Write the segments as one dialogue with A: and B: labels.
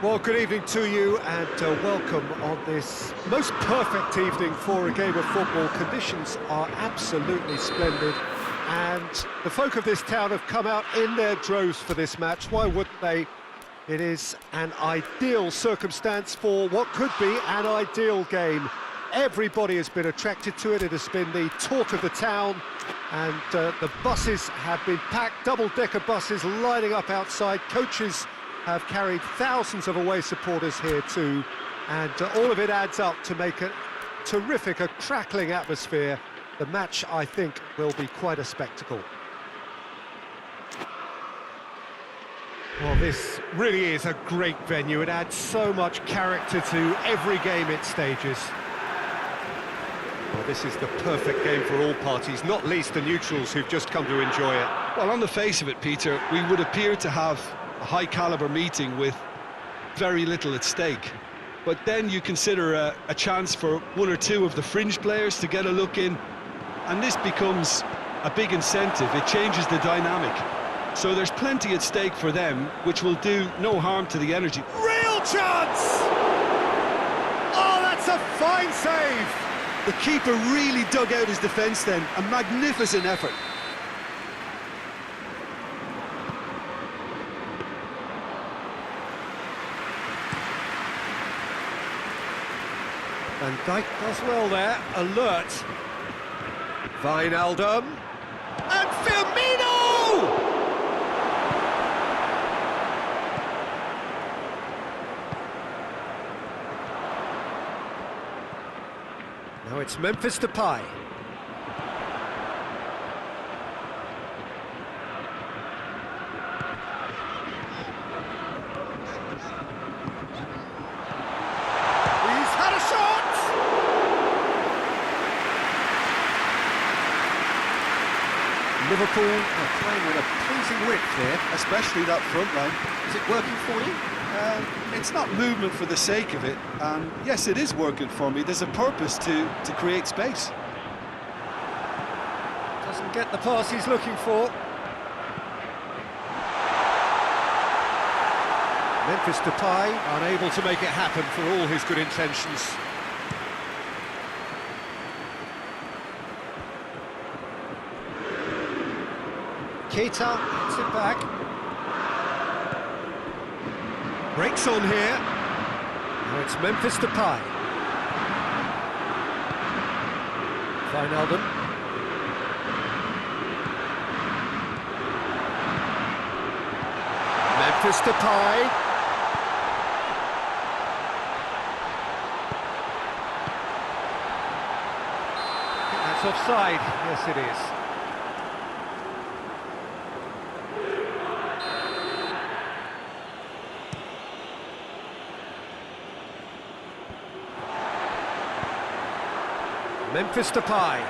A: Well, good evening to you and welcome on this most perfect evening for a game of football. Conditions are absolutely splendid and the folk of this town have come out in their droves for this match. Why wouldn't they? It is an ideal circumstance for what could be an ideal game. Everybody has been attracted to it. It has been the talk of the town and the buses have been packed, double-decker buses lining up outside. Coaches have carried thousands of away supporters here too, and all of it adds up to make a terrific, a crackling atmosphere. The match, I think, will be quite a spectacle. Well, this really is a great venue. It adds so much character to every game it stages. Well, this is the perfect game for all parties, not least the neutrals who've just come to enjoy it.
B: Well, on the face of it, Peter, we would appear to have a high-caliber meeting with very little at stake. But then you consider a chance for one or two of the fringe players to get a look in, and this becomes a big incentive. It changes the dynamic. So there's plenty at stake for them, which will do no harm to the energy.
A: Real chance! Oh, that's a fine save!
B: The keeper really dug out his defence then. A magnificent effort.
A: Van Dijk does well there, alert. Wijnaldum. And Firmino! Now it's Memphis Depay. Liverpool are playing with a pleasing width here,
B: Especially that front line.
A: Is it working for you?
B: It's not movement for the sake of it, and yes, it is working for me. There's a purpose to create space.
A: Doesn't get the pass he's looking for. Memphis Depay unable to make it happen for all his good intentions. Keita hits it back. Breaks on here. Now it's Memphis Depay. Wijnaldum. Memphis Depay. I think that's offside. Yes, it is. Memphis Depay.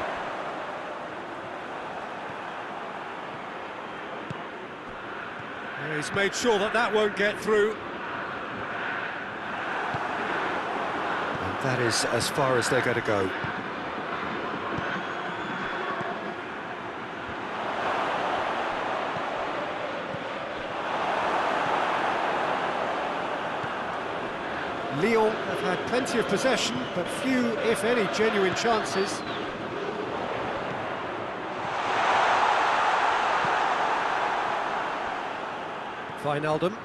A: Yeah, he's made sure that that won't get through. And that is as far as they're going to go. Lyon have had plenty of possession, but few, if any, genuine chances. Wijnaldum.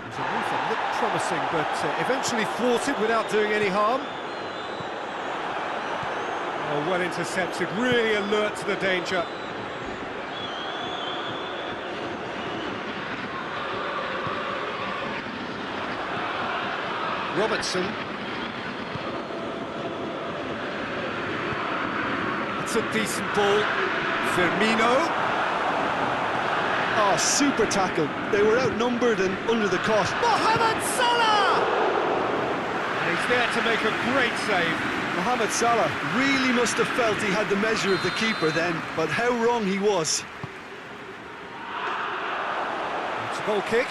A: His move looked promising, but eventually thwarted without doing any harm. Oh, well intercepted, really alert to the danger. Robertson. It's a decent ball. Firmino.
B: Oh, super tackle. They were outnumbered and under the cost.
A: Mohamed Salah! And he's there to make a great save.
B: Mohamed Salah really must have felt he had the measure of the keeper then, but how wrong he was.
A: It's a goal kick.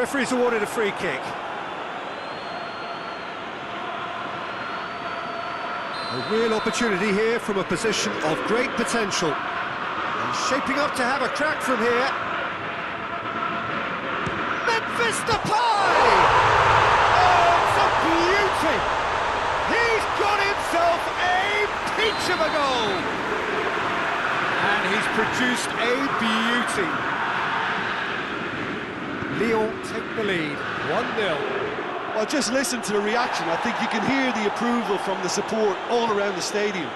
A: referee's awarded a free kick. A real opportunity here from a position of great potential. And shaping up to have a crack from here. Memphis Depay! Oh, it's a beauty! He's got himself a peach of a goal! And he's produced a beauty. Lyon take the lead, 1-0.
B: Well, just listen to the reaction. I think you can hear the approval from the support all around the stadium.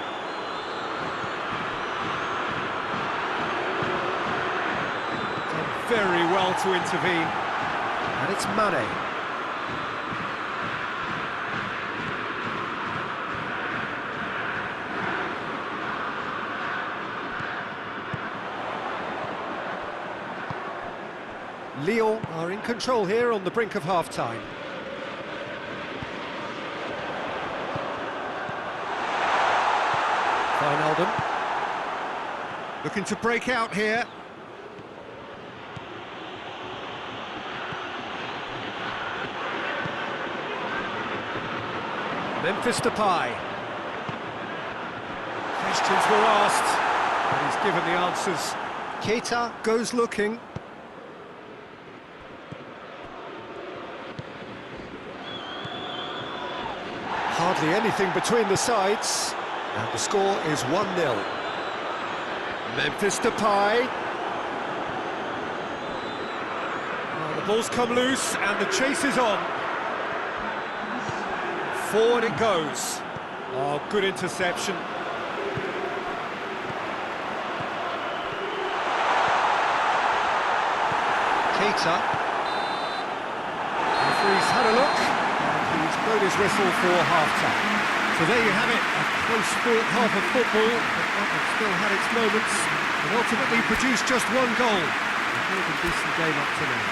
A: Done very well to intervene. And it's Mane. Lyon are in control here on the brink of half-time. Wijnaldum. Looking to break out here. Memphis Depay. Questions were asked, but he's given the answers. Keita goes looking. Hardly anything between the sides. And the score is 1-0. Memphis Depay. Oh, the ball's come loose and the chase is on. Forward it goes. Oh, good interception. Keita. Referee's had a look and he's blown his whistle for half-time. So there you have it, a close-fought half of football, but one that still had its moments, and ultimately produced just one goal. A more than decent game up to now.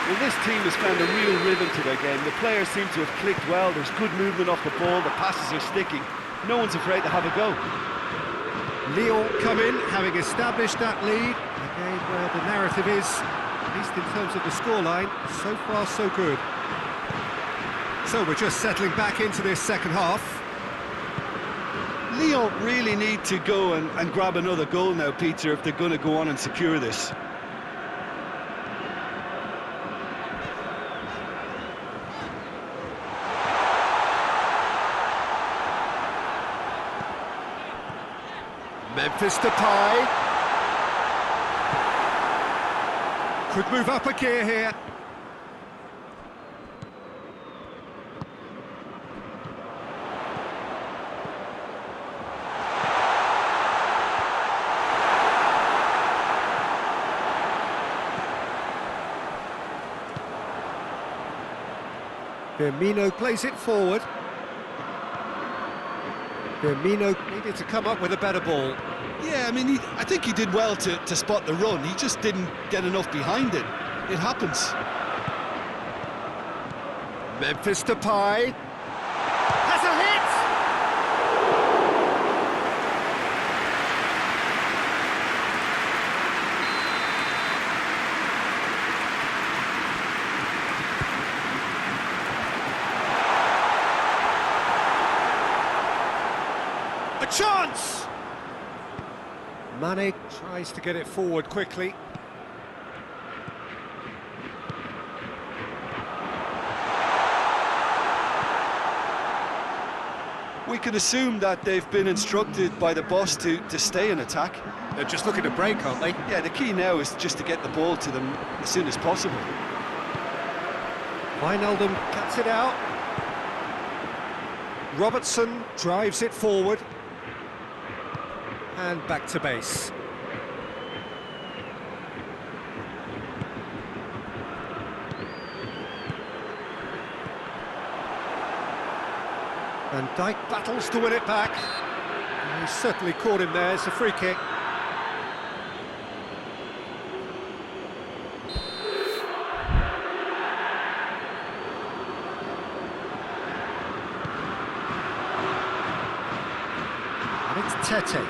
C: Well, this team has found a real rhythm to their game. The players seem to have clicked well, there's good movement off the ball, the passes are sticking. No one's afraid to have a go.
A: Lyon come in, having established that lead. A game where the narrative is, at least in terms of the scoreline, so far so good. So we're just settling back into this second half.
B: Lyon really need to go and grab another goal now, Peter, if they're going to go on and secure this.
A: Memphis Depay. Could move up a gear here. Firmino plays it forward. Firmino needed to come up with a better ball.
B: Yeah, I mean, I think he did well to spot the run. He just didn't get enough behind it. It happens.
A: Memphis Depay has a hit! A chance! Mane tries to get it forward quickly.
B: We can assume that they've been instructed by the boss to stay in attack.
A: They're just looking to break, aren't they?
B: Yeah, the key now is just to get the ball to them as soon as possible.
A: Wijnaldum cuts it out. Robertson drives it forward. And back to base. And Dijk battles to win it back. And he's certainly caught him there. It's a free kick. And it's Tete.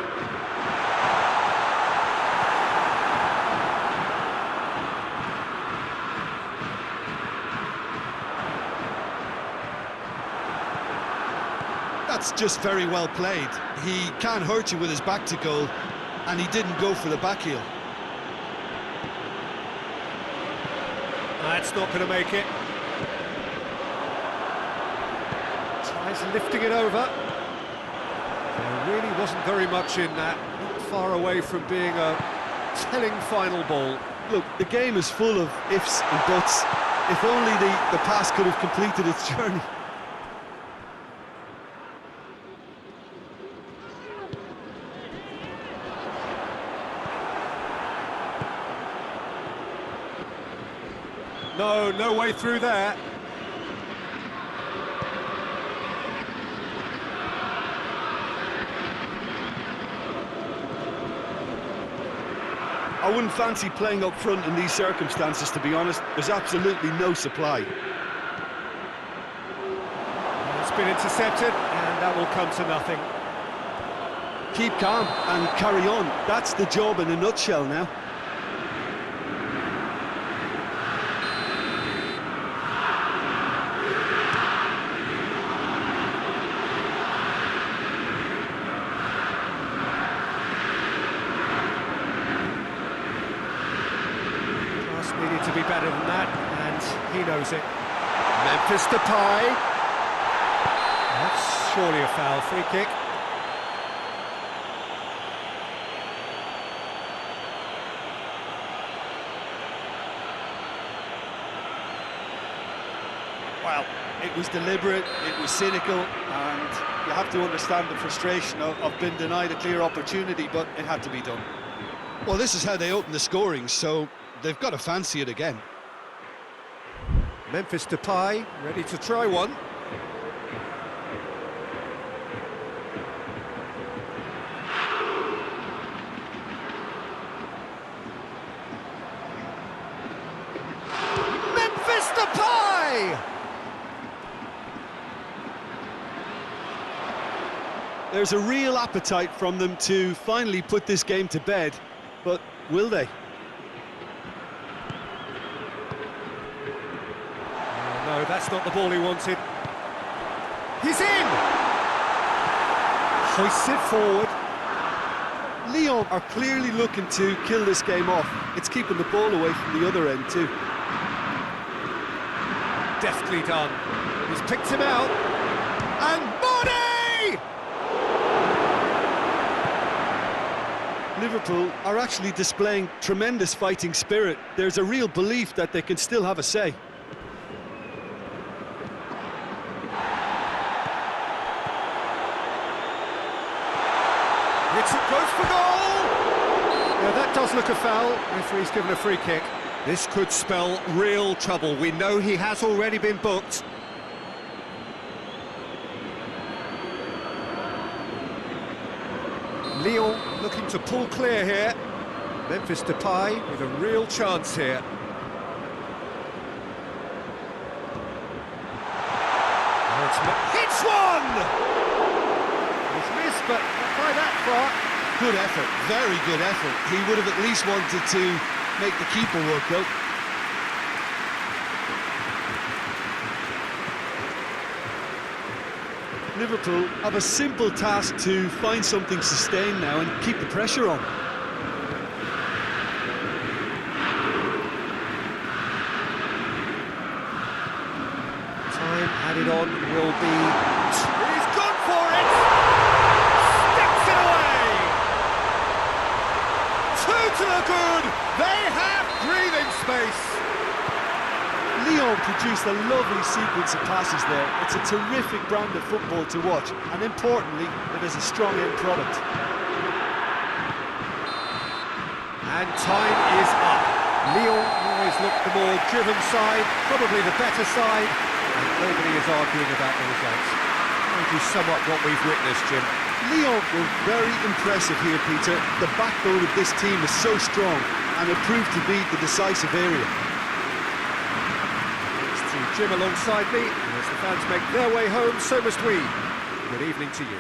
B: That's just very well played. He can't hurt you with his back to goal, and he didn't go for the back heel.
A: That's not going to make it. Tries lifting it over. There really wasn't very much in that. Not far away from being a telling final ball.
B: Look, the game is full of ifs and buts. If only the pass could have completed its journey.
A: No way through there.
B: I wouldn't fancy playing up front in these circumstances, to be honest. There's absolutely no supply.
A: It's been intercepted, and that will come to nothing.
B: Keep calm and carry on. That's the job in a nutshell now.
A: Needed to be better than that, and he knows it. Memphis Depay. That's surely a foul. Free kick.
C: Well, it was deliberate, it was cynical, and you have to understand the frustration of being denied a clear opportunity, but it had to be done.
B: Well, this is how they open the scoring, so they've got to fancy it again.
A: Memphis Depay ready to try one. Memphis Depay!
B: There's a real appetite from them to finally put this game to bed, but will they?
A: No, that's not the ball he wanted. He's in! Hoists it forward.
B: Lyon are clearly looking to kill this game off. It's keeping the ball away from the other end too.
A: Deftly done. He's picked him out. And Body!
B: Liverpool are actually displaying tremendous fighting spirit. There's a real belief that they can still have a say.
A: It goes for goal! Yeah, that does look a foul. Referee's given a free kick. This could spell real trouble. We know he has already been booked. Lyon looking to pull clear here. Memphis Depay with a real chance here. Hits one! It's missed, but not by that far.
B: Good effort, very good effort. He would have at least wanted to make the keeper work though. Liverpool have a simple task to find something sustained now and keep the pressure on.
A: Time added on will be... He's gone for it! Sticks it away! Two to the good! They have breathing space!
B: Lyon produced a lovely sequence of passes there. It's a terrific brand of football to watch, and importantly, it is a strong end product.
A: And time is up. Lyon always looked the more driven side, probably the better side, and nobody is arguing about the results. Maybe somewhat what we've witnessed, Jim.
B: Lyon were very impressive here, Peter. The backbone of this team is so strong, and it proved to be the decisive area.
A: Jim alongside me, and as the fans make their way home, so must we. Good evening to you.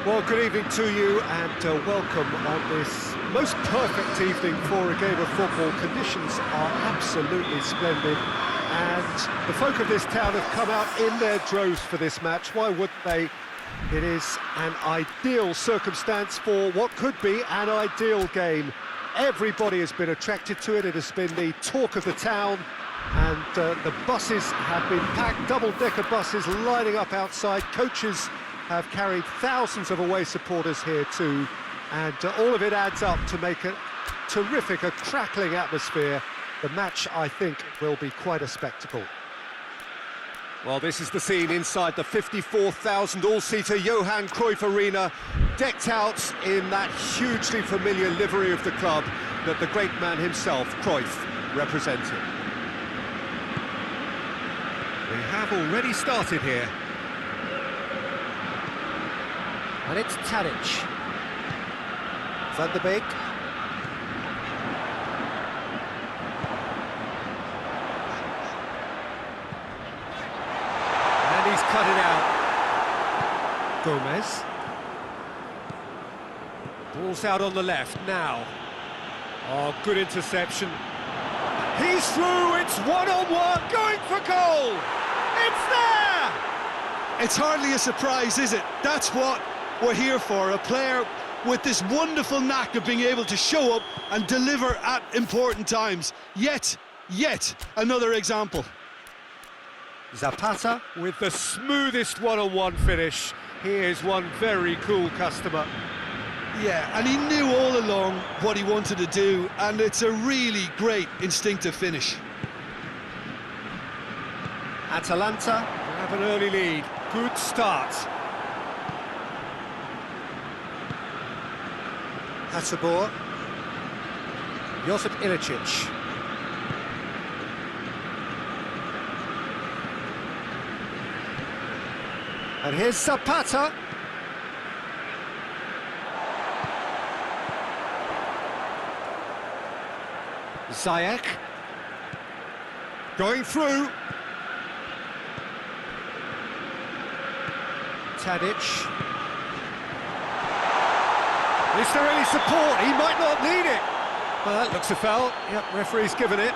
A: Well, good evening to you and welcome on this most perfect evening for a game of football. Conditions are absolutely splendid and the folk of this town have come out in their droves for this match. Why wouldn't they? It is an ideal circumstance for what could be an ideal game. Everybody has been attracted to it. It has been the talk of the town and the buses have been packed, double-decker buses lining up outside. Coaches have carried thousands of away supporters here too, and all of it adds up to make a terrific, a crackling atmosphere. The match, I think, will be quite a spectacle. Well, this is the scene inside the 54,000 all-seater Johan Cruyff Arena, decked out in that hugely familiar livery of the club that the great man himself, Cruyff, represented. We have already started here. And it's Tadic. Van der Beek. And he's cut it out. Gomez. Ball's out on the left now. Oh, good interception. He's through, it's one-on-one, going for goal! It's there!
B: It's hardly a surprise, is it? That's what we're here for, a player with this wonderful knack of being able to show up and deliver at important times. Yet another example.
A: Zapata with the smoothest one-on-one finish. He is one very cool customer.
B: Yeah, and he knew all along what he wanted to do, and it's a really great instinctive finish.
A: Atalanta have an early lead. Good start. Hasabor. Josip Ilicic. And here's Zapata. Ziyech. Going through. Tadic. Is there any support? He might not need it. Well, that looks a foul. Yep, referee's given it.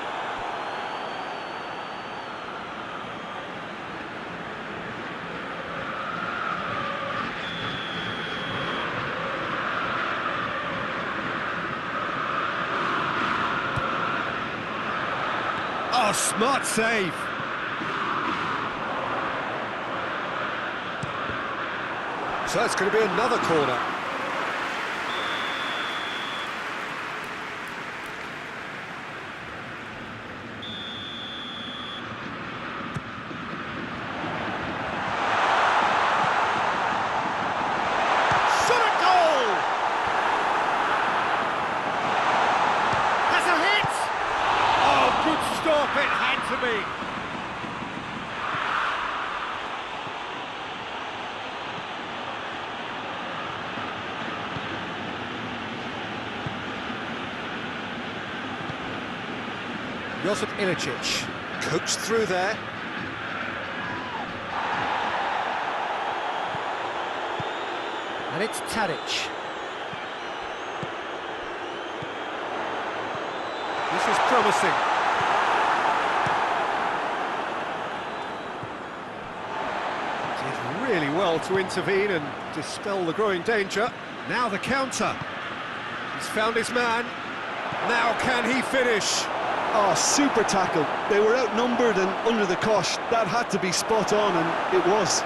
A: Oh, smart save. So it's going to be another corner. Shot a goal! Has a hit! Oh, good stop, it had to be. Josip Ilicic, coached through there. And it's Tadic. This is promising. Did really well to intervene and dispel the growing danger. Now the counter. He's found his man. Now can he finish?
B: Oh, super tackle. They were outnumbered and under the cosh. That had to be spot on, and it was.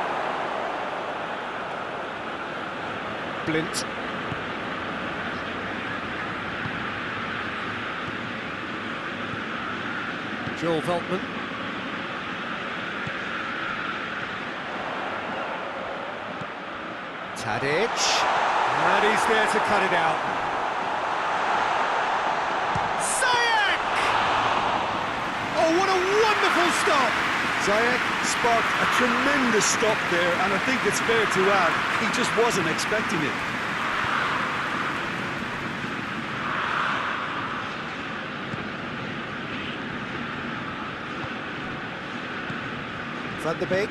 A: Blint. Joel Veltman. Tadic. And he's there to cut it out. Oh, what a wonderful stop!
B: Ziyech sparked a tremendous stop there, and I think it's fair to add, he just wasn't expecting it.
A: Van der Beek.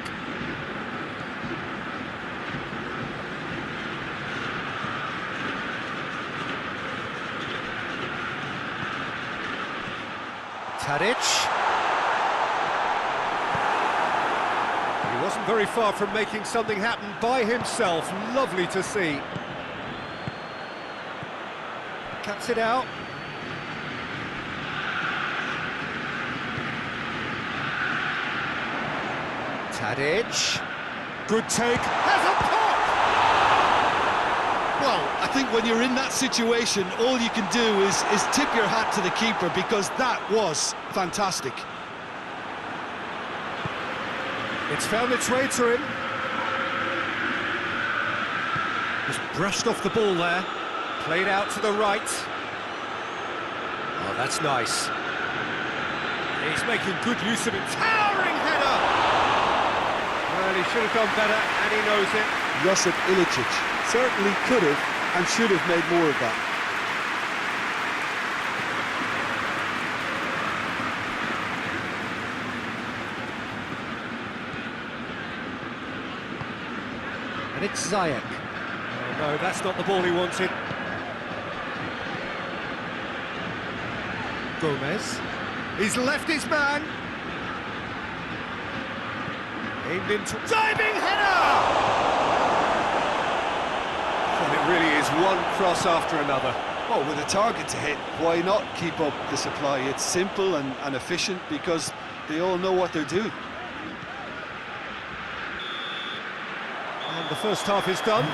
A: Tadic. He wasn't very far from making something happen by himself. Lovely to see. Cuts it out. Tadic. Good take. Has a pop!
B: Well, I think when you're in that situation, all you can do is tip your hat to the keeper, because that was fantastic.
A: It's found its way to him. Just brushed off the ball there. Played out to the right. Oh, that's nice. He's making good use of it. Towering header! Well, he should have done better, and he knows it.
B: Josip Ilicic certainly could have and should have made more of that.
A: And it's Ziyech. Oh, no, that's not the ball he wanted. Gomez. He's left his man. Aimed into... Diving header! Well, it really is one cross after another.
B: Well, with a target to hit, why not keep up the supply? It's simple and efficient, because they all know what they're doing.
A: And the first half is done.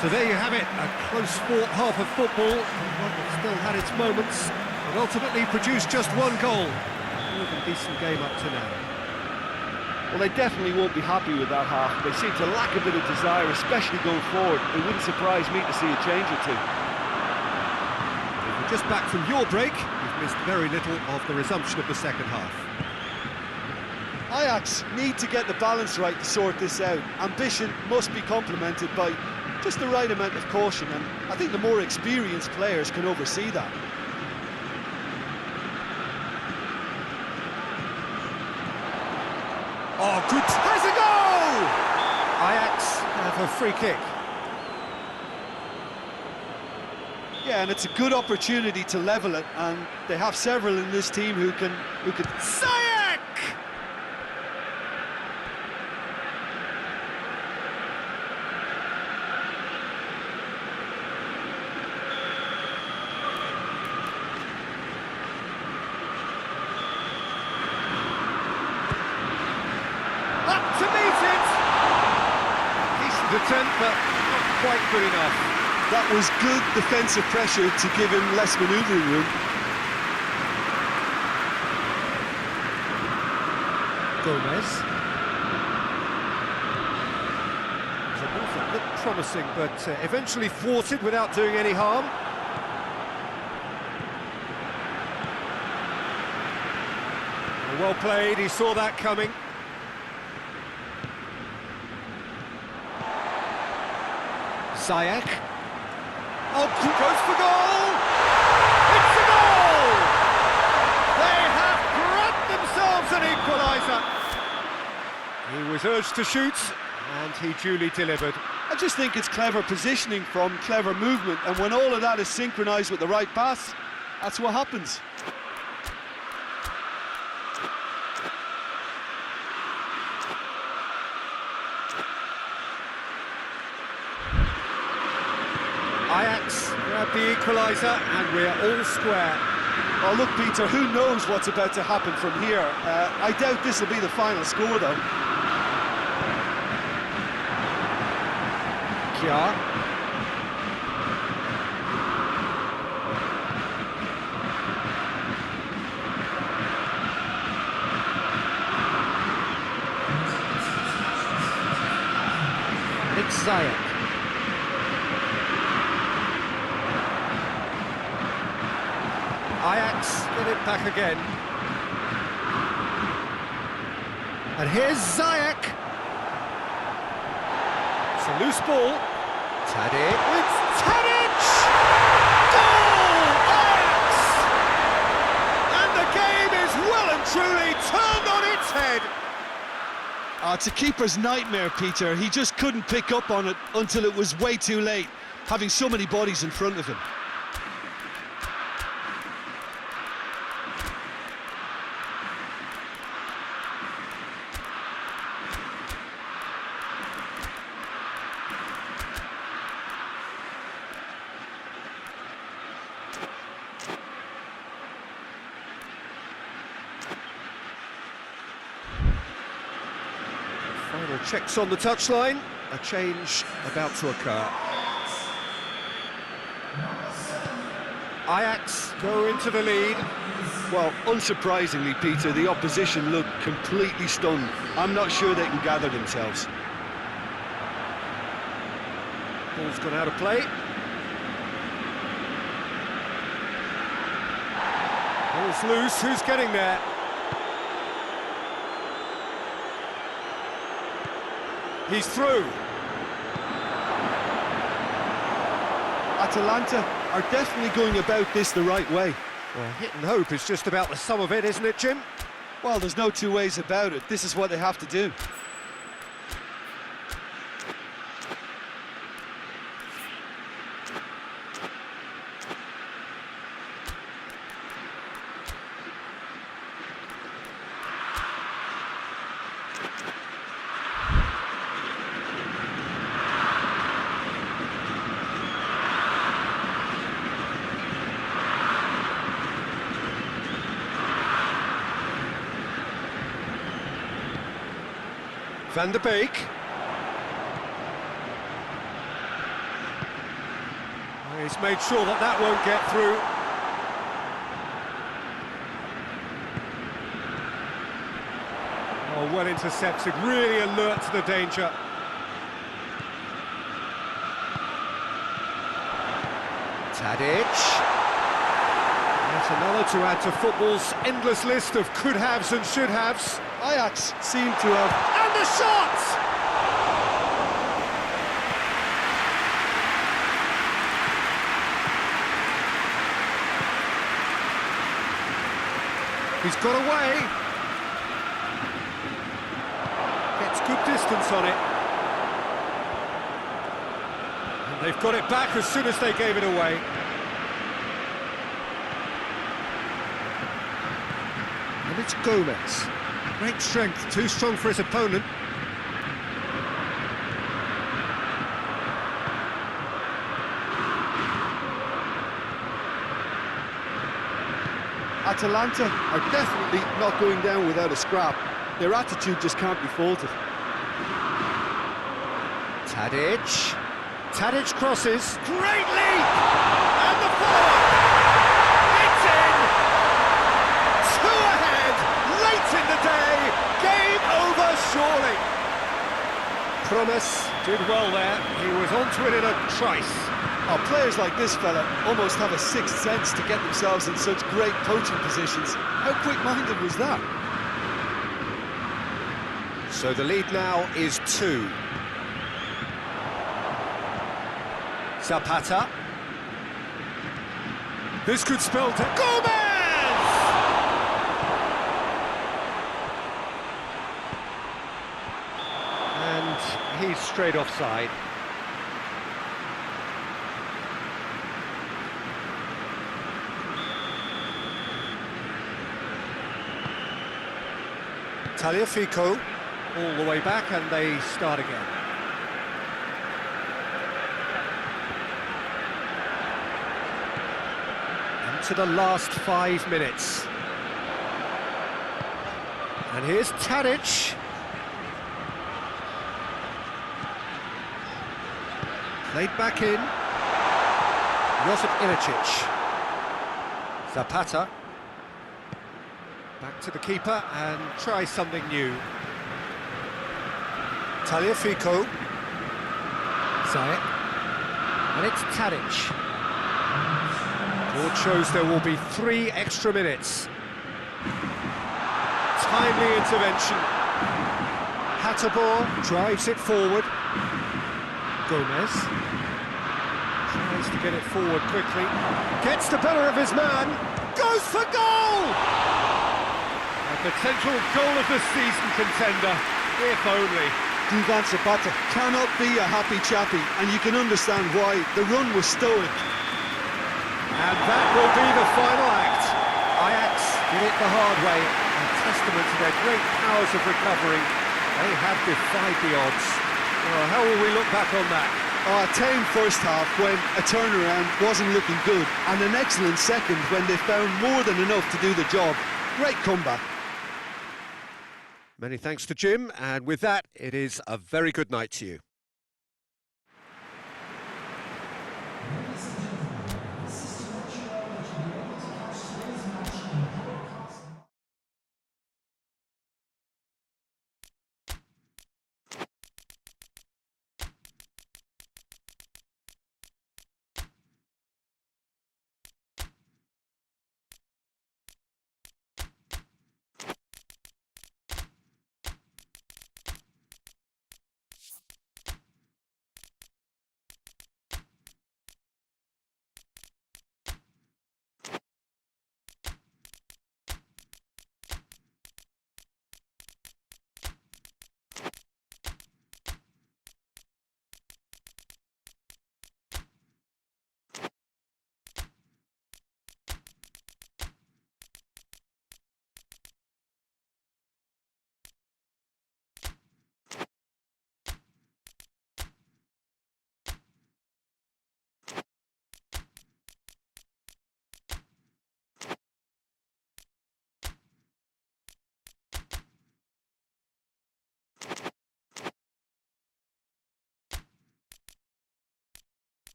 A: So there you have it, a close-fought half of football, one that still had its moments, but ultimately produced just one goal. More than a decent game up to now.
C: Well, they definitely won't be happy with that half. They seem to lack a bit of desire, especially going forward. It wouldn't surprise me to see a change or two.
A: If you're just back from your break, you've missed very little of the resumption of the second half.
B: Ajax need to get the balance right to sort this out. Ambition must be complemented by just the right amount of caution, and I think the more experienced players can oversee that.
A: Oh, good! Has a goal! Ajax have a free kick.
B: Yeah, and it's a good opportunity to level it, and they have several in this team who can.
A: Ziyech! To meet it! Decent attempt, but not quite good enough.
B: That was good defensive pressure to give him less manoeuvring room.
A: Gomez. The movement looked promising, but eventually thwarted without doing any harm. Well played, he saw that coming. Ziyech. Oh, goes for goal! It's a goal! They have grabbed themselves an equaliser. He was urged to shoot, and he duly delivered.
B: I just think it's clever positioning from clever movement, and when all of that is synchronised with the right pass, that's what happens.
A: Ajax grab the equaliser, and we're all square.
B: Oh, look, Peter, who knows what's about to happen from here? I doubt this will be the final score, though.
A: Kjaer. It's Ziyech. Ajax get it back again. And here's Ziyech. It's a loose ball. Tadic. It's Tadic! Goal! Ajax! And the game is well and truly turned on its head.
B: It's a keeper's nightmare, Peter. He just couldn't pick up on it until it was way too late, having so many bodies in front of him.
A: Checks on the touchline. A change about to occur. Ajax go into the lead.
B: Well, unsurprisingly, Peter, the opposition look completely stunned. I'm not sure they can gather themselves.
A: Ball's gone out of play. Ball's loose, who's getting there? He's through.
B: Atalanta are definitely going about this the right way.
A: Well, hit and hope is just about the sum of it, isn't it, Jim?
B: Well, there's no two ways about it. This is what they have to do.
A: Van der Beek. He's made sure that that won't get through. Oh, well intercepted, really alert to the danger. Tadic. That's another to add to football's endless list of could-haves and should-haves.
B: Ajax seem to have...
A: And the shot! He's got away. Gets good distance on it. And they've got it back as soon as they gave it away. And it's Gomez. Great strength, too strong for his opponent.
B: Atalanta are definitely not going down without a scrap. Their attitude just can't be faulted.
A: Tadic. Tadic crosses. Great leap! And the forward! It's in! Two ahead! Late in the day! Game over, surely! Promise did well there. He was onto it in a trice.
B: Oh, players like this fella almost have a sixth sense to get themselves in such great coaching positions. How quick-minded was that?
A: So the lead now is 2. Zapata. This could spell Gomez! And he's straight offside. Tagliafico, all the way back, and they start again. Into the last 5 minutes. And here's Tadic. Played back in. Josip Ilicic. Zapata. Back to the keeper and try something new. Tagliafico. Zayek. And it's Tadic. Board shows there will be 3 extra minutes. Timely intervention. Hatterborn drives it forward. Gomez tries to get it forward quickly. Gets the better of his man. Goes for goal! A potential goal of the season contender, if only.
B: Duvan Zapata cannot be a happy chappy, and you can understand why. The run was stoic.
A: And that will be the final act. Ajax did it the hard way, a testament to their great powers of recovery. They have defied the odds. Well, how will we look back on that?
B: A tame first half when a turnaround wasn't looking good, and an excellent second when they found more than enough to do the job. Great comeback.
A: Many thanks to Jim, and with that, it is a very good night to you.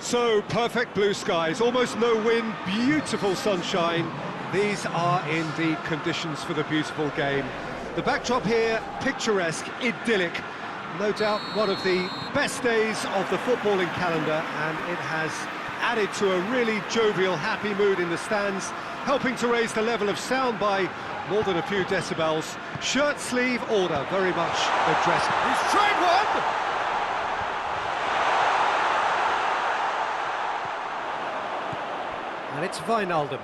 A: So, perfect blue skies, almost no wind, beautiful sunshine. These are indeed conditions for the beautiful game. The backdrop here, picturesque, idyllic. No doubt one of the best days of the footballing calendar, and it has added to a really jovial, happy mood in the stands, helping to raise the level of sound by more than a few decibels. Shirt sleeve order, very much addressed. He's tried one! And it's Wijnaldum.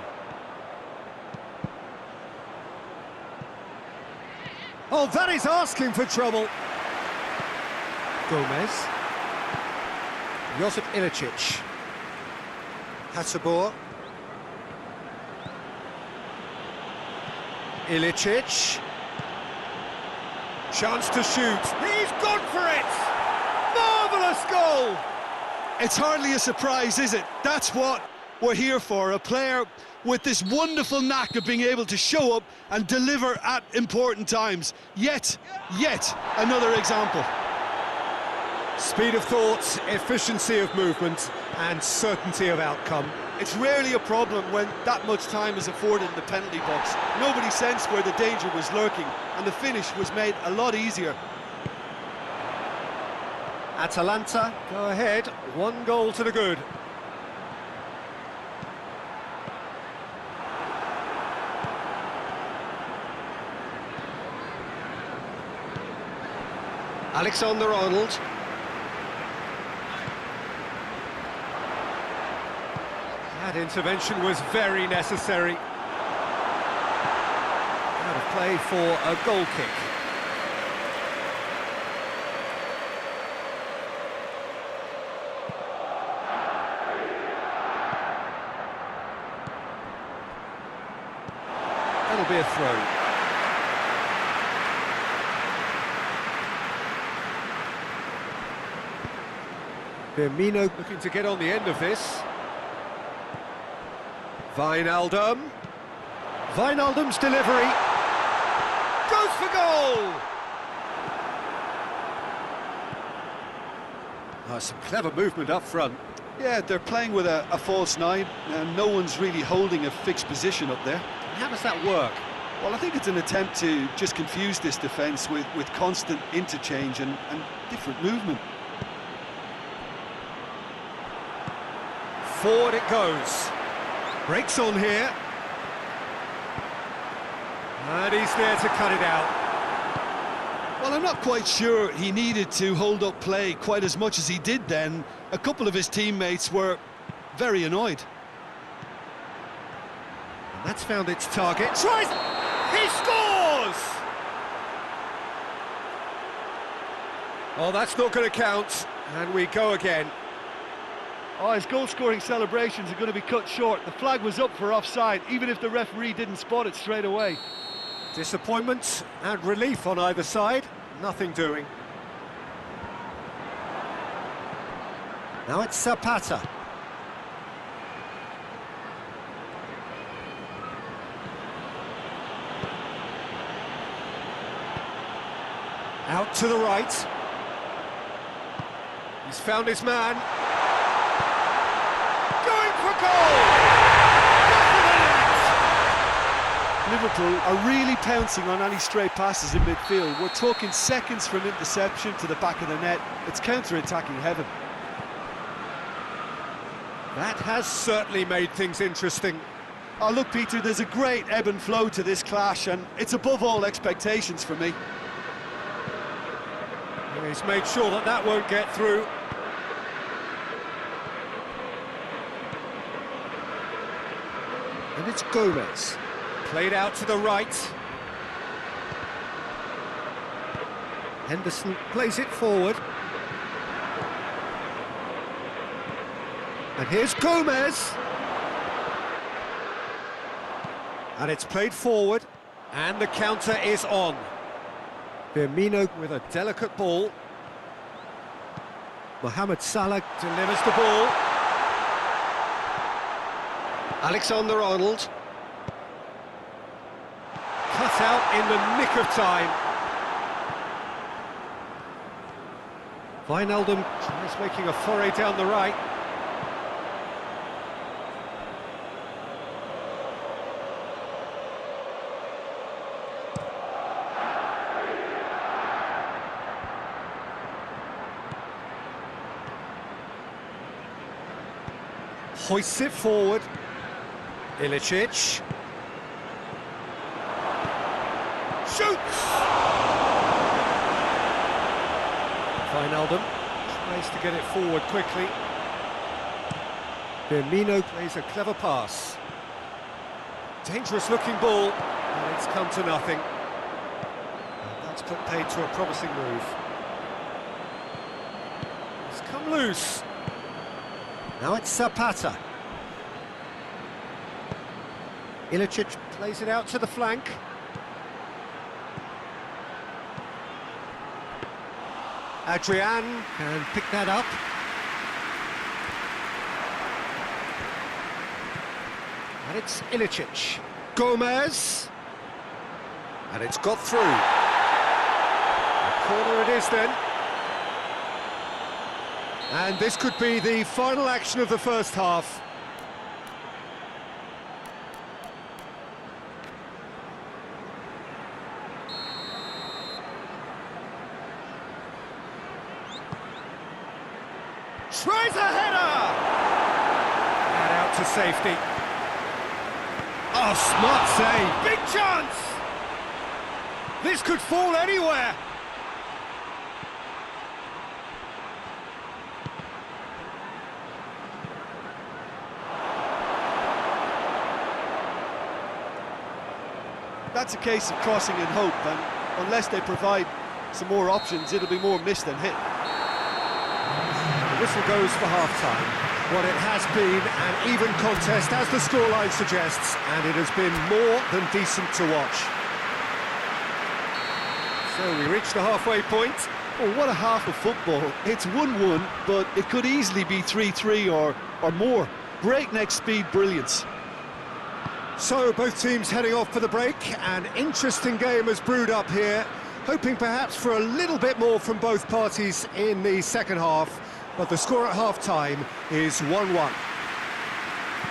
A: Oh, that is asking for trouble. Gomez. Josip Ilicic. Hasabur. Ilicic. Chance to shoot. He's gone for it! first goal!
B: It's hardly a surprise, is it? That's what we're here for, a player with this wonderful knack of being able to show up and deliver at important times. Yet another example.
A: Speed of thought, efficiency of movement, and certainty of outcome.
C: It's rarely a problem when that much time is afforded in the penalty box. Nobody sensed where the danger was lurking, and the finish was made a lot easier.
A: Atalanta go ahead, 1 goal to the good. Alexander-Arnold. That intervention was very necessary. Out of play for a goal kick. That'll be a throw. Firmino looking to get on the end of this. Wijnaldum's delivery. Goes for goal! Oh, some clever movement up front.
C: Yeah, they're playing with a false 9, and no one's really holding a fixed position up there.
A: How does that work?
C: Well, I think it's an attempt to just confuse this defence with constant interchange and different movement.
A: Forward it goes. Breaks on here. And he's there to cut it out.
B: Well, I'm not quite sure he needed to hold up play quite as much as he did then. A couple of his teammates were very annoyed.
A: And that's found its target. Tries! He scores! Oh, that's not going to count. And we go again.
C: Oh, his goal-scoring celebrations are going to be cut short. The flag was up for offside, even if the referee didn't spot it straight away.
A: Disappointment and relief on either side. Nothing doing. Now it's Zapata. Out to the right. He's found his man. Going for goal!
C: Liverpool are really pouncing on any stray passes in midfield. We're talking seconds from interception to the back of the net. It's counter-attacking heaven.
A: That has certainly made things interesting.
C: Oh, look, Peter, there's a great ebb and flow to this clash, and it's above all expectations for me.
A: He's made sure that that won't get through. And it's Gomez. Played out to the right. Henderson plays it forward. And here's Gomez. And it's played forward. And the counter is on. Firmino with a delicate ball. Mohamed Salah delivers the ball. Alexander-Arnold. Cut out in the nick of time. Wijnaldum is making a foray down the right. Hoists it forward. Ilicic. Shoots! Wijnaldum tries to get it forward quickly. Firmino plays a clever pass. Dangerous looking ball, and it's come to nothing. And that's put paid to a promising move. It's come loose. Now it's Zapata. Ilicic plays it out to the flank. Adrian can pick that up. And it's Ilicic. Gomez. And it's got through. A corner it is then. And this could be the final action of the first half. Tries a header! And out to safety. Oh, smart save. Big chance! This could fall anywhere.
C: That's a case of crossing in hope, and unless they provide some more options, it'll be more miss than hit.
A: The whistle goes for half-time. What it has been an even contest, as the scoreline suggests, and it has been more than decent to watch. So we reach the halfway point.
C: Oh, what a half of football. It's 1-1, but it could easily be 3-3 or more. Breakneck speed brilliance.
A: So both teams heading off for the break. An interesting game has brewed up here, hoping perhaps for a little bit more from both parties in the second half, but the score at half-time is 1-1.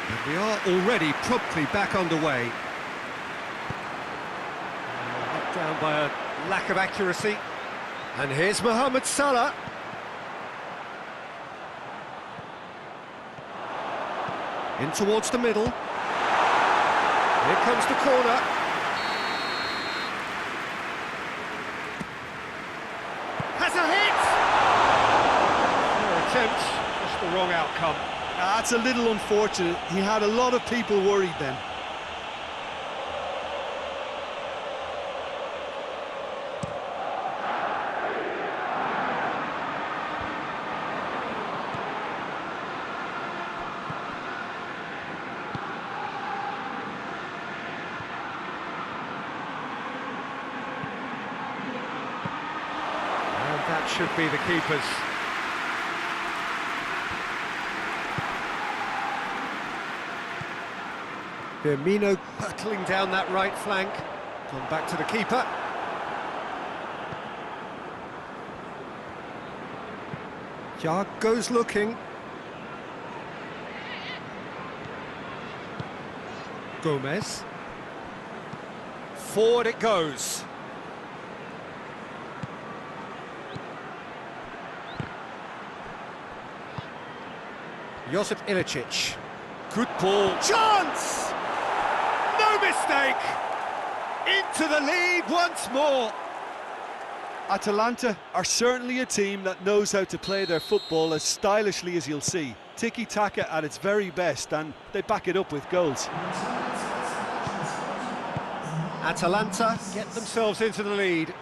A: And we are already promptly back underway. Let down by a lack of accuracy. And here's Mohamed Salah. In towards the middle. Here comes the corner. Has a hit! No attempt, just the wrong outcome.
C: That's a little unfortunate. He had a lot of people worried then.
A: That should be the keepers. Firmino battling down that right flank. Gone back to the keeper. Goes looking. Gomez. Forward it goes. Josip Ilicic. Good ball. Chance! No mistake! Into the lead once more.
C: Atalanta are certainly a team that knows how to play their football as stylishly as you'll see. Tiki-taka at its very best, and they back it up with goals.
A: Atalanta get themselves into the lead.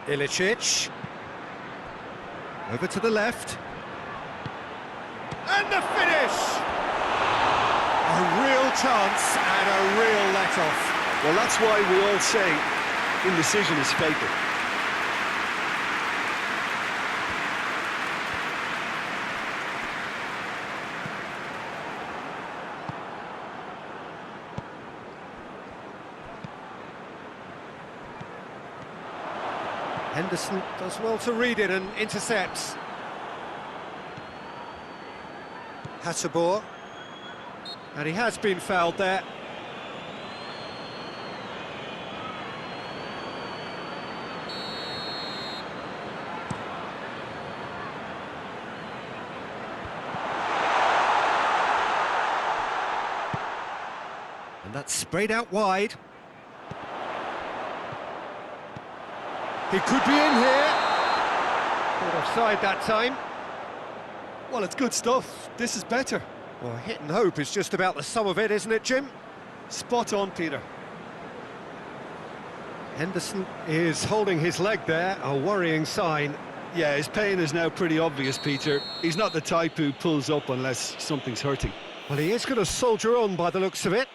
A: Ilicic. Over to the left. And the finish! A real chance and a real let-off.
C: Well, that's why we all say indecision is fatal.
A: Henderson does well to read it and intercepts. Hateboer, and he has been fouled there. And that's sprayed out wide. He could be in here. Caught offside that time.
C: Well, it's good stuff. This is better.
A: Well, hit and hope is just about the sum of it, isn't it, Jim?
C: Spot on, Peter.
A: Henderson is holding his leg there, a worrying sign.
B: Yeah, his pain is now pretty obvious, Peter. He's not the type who pulls up unless something's hurting.
A: Well, he is going to soldier on by the looks of it.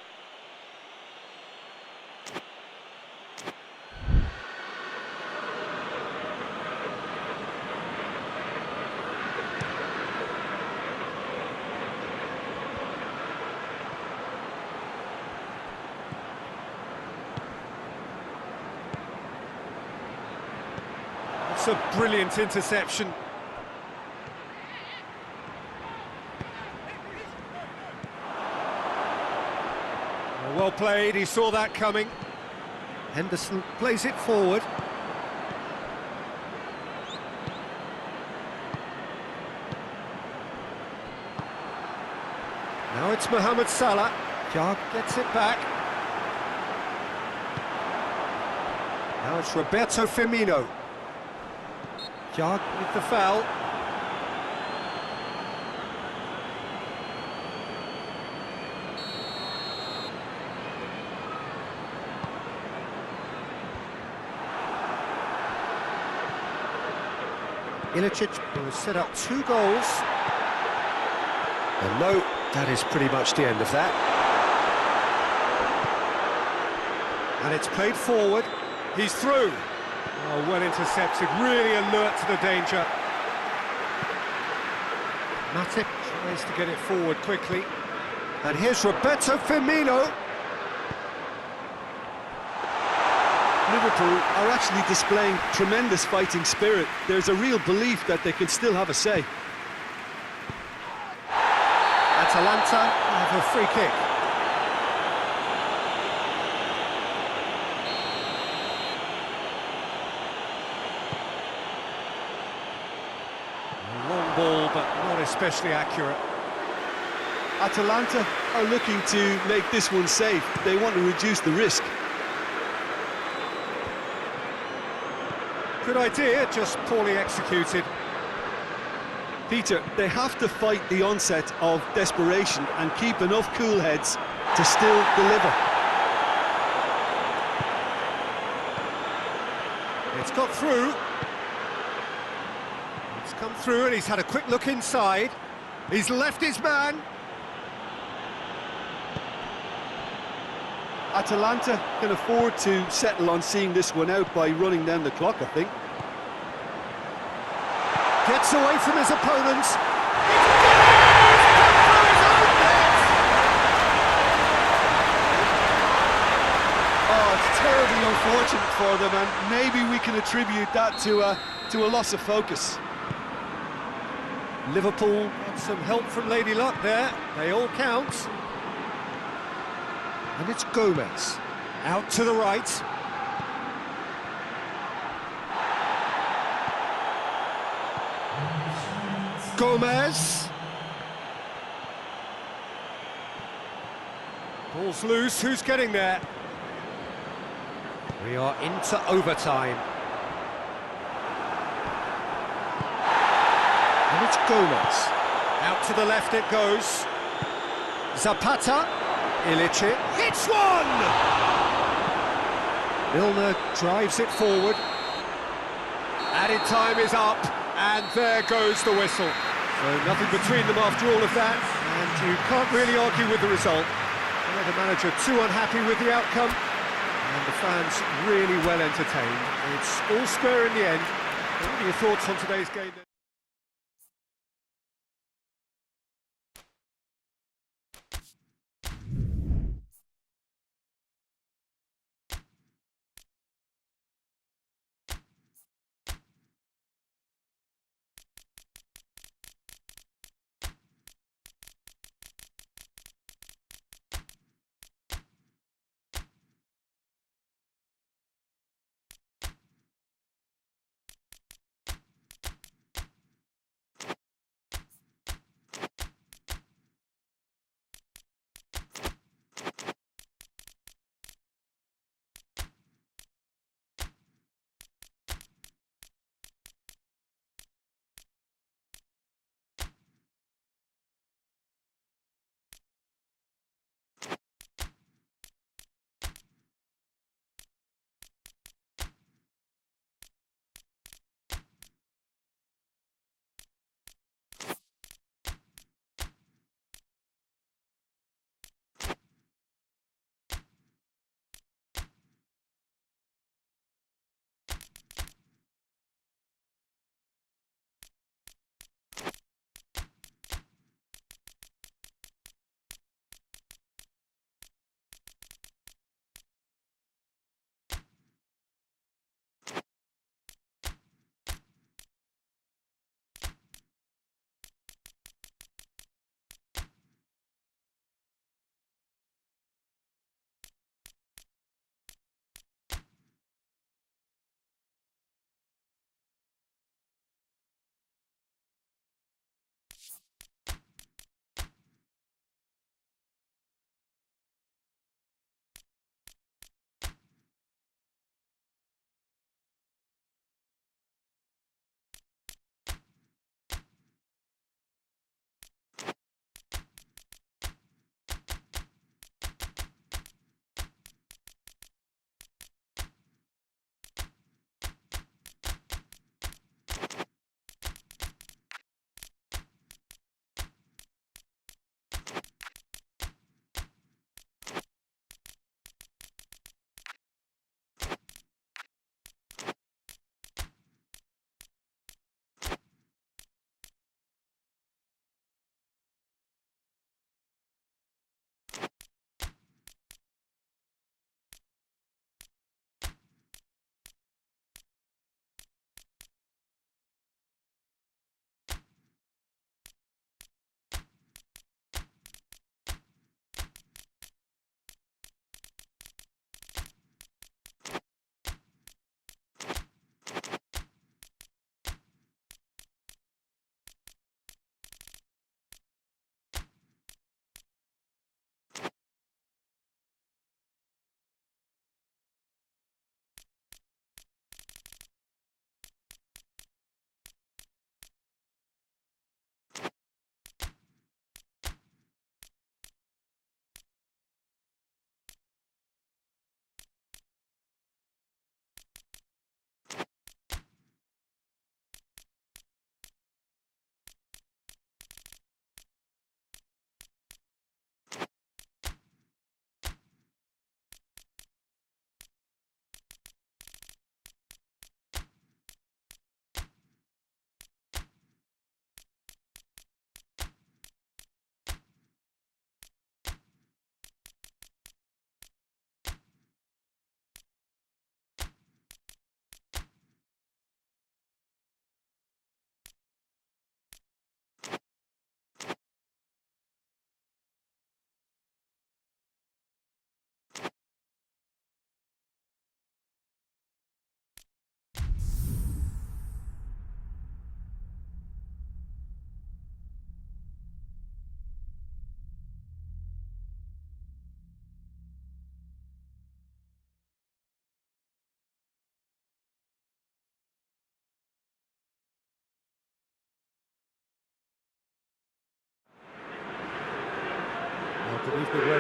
A: It's a brilliant interception. Well played, he saw that coming. Henderson plays it forward. Now it's Mohamed Salah. Jarg gets it back. Now it's Roberto Firmino. Jarg with the foul. Ilicic will set up 2 goals. And no, that is pretty much the end of that. And it's played forward. He's through. Oh, well intercepted, really alert to the danger. Matip tries to get it forward quickly. And here's Roberto Firmino.
B: Liverpool are actually displaying tremendous fighting spirit. There's a real belief that they can still have a say.
A: Αταλάντα have a free kick. A long ball, but not especially accurate.
B: Atalanta are looking to make this one safe. They want to reduce the risk.
A: Good idea, just poorly executed.
B: Peter, they have to fight the onset of desperation and keep enough cool heads to still deliver.
A: It's got through. It's come through and he's had a quick look inside. He's left his man.
B: Atalanta can afford to settle on seeing this one out by running down the clock, I think.
A: Gets away from his opponents.
B: Oh, it's terribly unfortunate for them, and maybe we can attribute that to a loss of focus.
A: Liverpool got some help from Lady Luck there. They all count. And it's Gomez. Out to the right. Gomez. Ball's loose, who's getting there? We are into overtime. And it's Gomez. Out to the left it goes. Zapata. Ilicic hits one! Milner drives it forward. Added time is up, and there goes the whistle. So nothing between them after all of that, and you can't really argue with the result. The manager too unhappy with the outcome, and the fans really well entertained. It's all square in the end. What are your thoughts on today's game?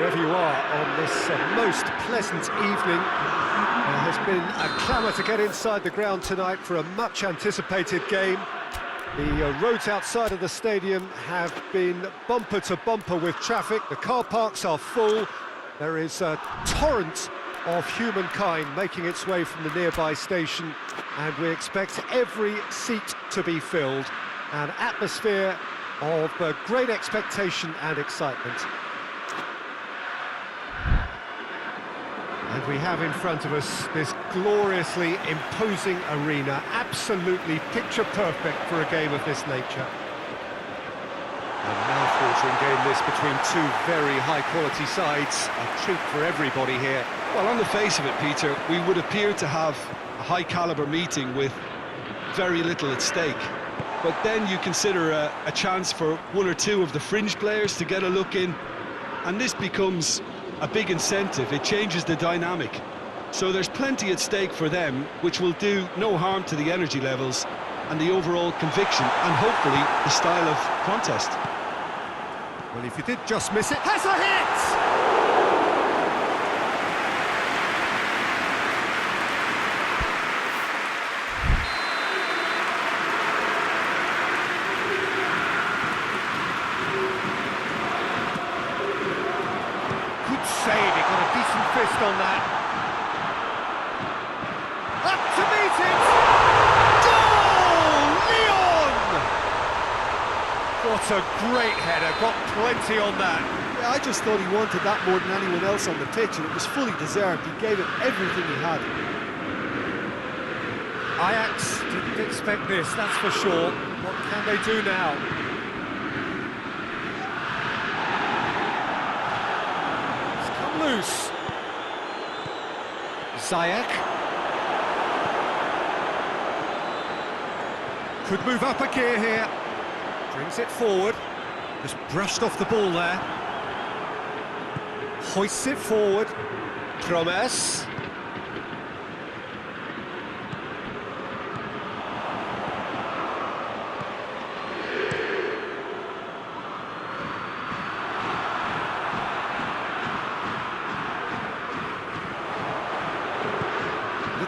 A: wherever you are on this most pleasant evening. There has been a clamour to get inside the ground tonight for a much-anticipated game. The roads outside of the stadium have been bumper to bumper with traffic. The car parks are full. There is a torrent of humankind making its way from the nearby station, and we expect every seat to be filled. An atmosphere of great expectation and excitement. And we have in front of us this gloriously imposing arena, absolutely picture perfect for a game of this nature. A mouth-watering game this between two very high-quality sides, a treat for everybody here.
B: Well, on the face of it, Peter, we would appear to have a high-caliber meeting with very little at stake. But then you consider a chance for one or two of the fringe players to get a look in, and this becomes a big incentive. It changes the dynamic. So there's plenty at stake for them, which will do no harm to the energy levels and the overall conviction, and hopefully the style of contest.
A: Well, if you did just miss it, has a hit! Save, he got a decent fist on that. Up to meet it! Goal! Lyon! What a great header, got plenty on that.
D: Yeah, I just thought he wanted that more than anyone else on the pitch, and it was fully deserved. He gave it everything he had.
A: Ajax didn't expect this, that's for sure. What can they do now? Loose. Ziyech could move up a gear here. Brings it forward. Just brushed off the ball there. Hoists it forward. Promes.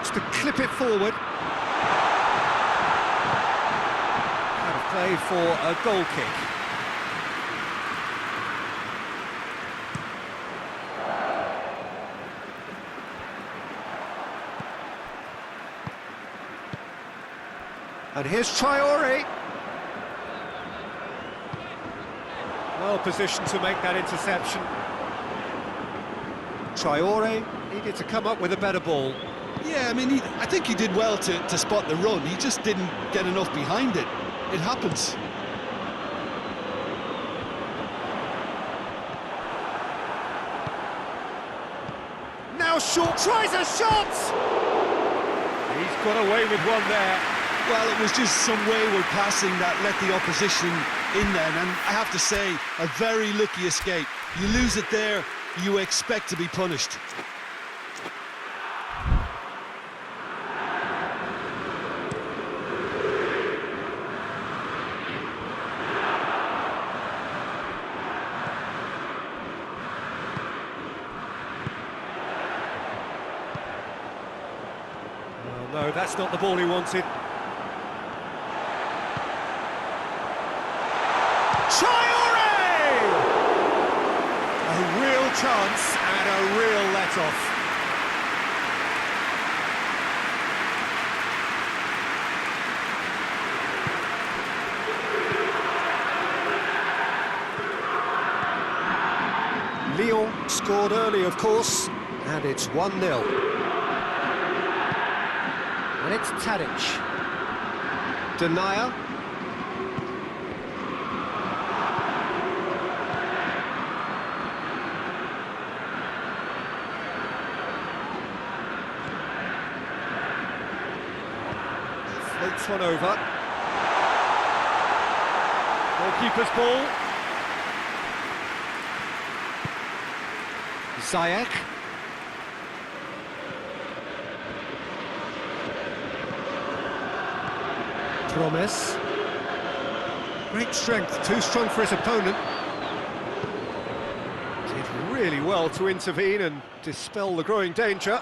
A: To clip it forward. Out of play for a goal kick. And here's Traore. Well positioned to make that interception. Traore needed to come up with a better ball.
B: Yeah, I mean, I think he did well to spot the run. He just didn't get enough behind it. It happens.
A: Now short, tries a shot! He's got away with one there.
B: Well, it was just some wayward passing that let the opposition in then, and I have to say, a very lucky escape. You lose it there, you expect to be punished.
A: No, that's not the ball he wanted. Traore! A real chance and a real let-off. Lyon scored early, of course, and it's 1-0. And it's Tadic. Denier. Floats one over. Goalkeeper's ball. Ziyech. Promes. Great strength, too strong for his opponent. Did really well to intervene and dispel the growing danger.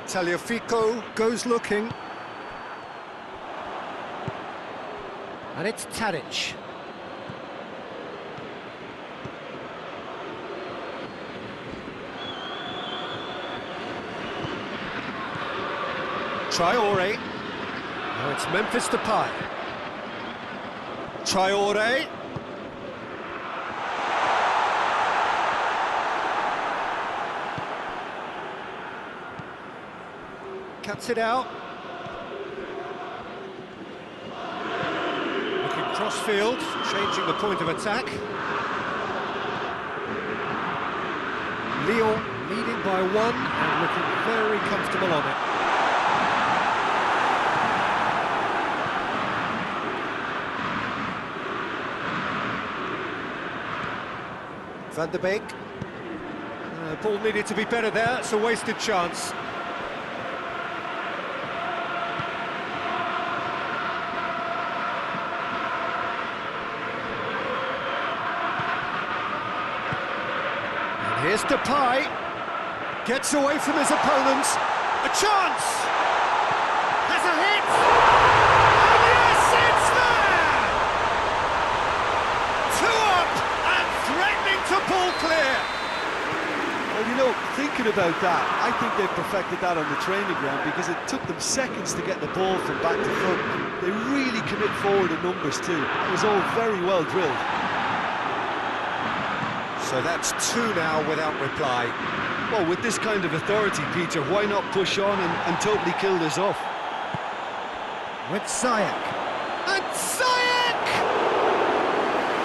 A: Tagliafico goes looking. And it's Tadic. Traore. Now it's Memphis Depay. Traore. Cuts it out. Looking cross-field, changing the point of attack. Lyon leading by 1 and looking very comfortable on it. Van der Beek. Ball needed to be better there, it's a wasted chance. And here's Depay. Gets away from his opponents. A chance! Has a hit! And yes, it's there! 2 up and threatening to pull clear.
D: Well, you know, thinking about that, I think they perfected that on the training ground because it took them seconds to get the ball from back to front. They really commit forward in numbers too. It was all very well drilled.
A: So that's 2 now without reply.
B: Well, with this kind of authority, Peter, why not push on and totally kill this off?
A: With Ziyech. And Ziyech!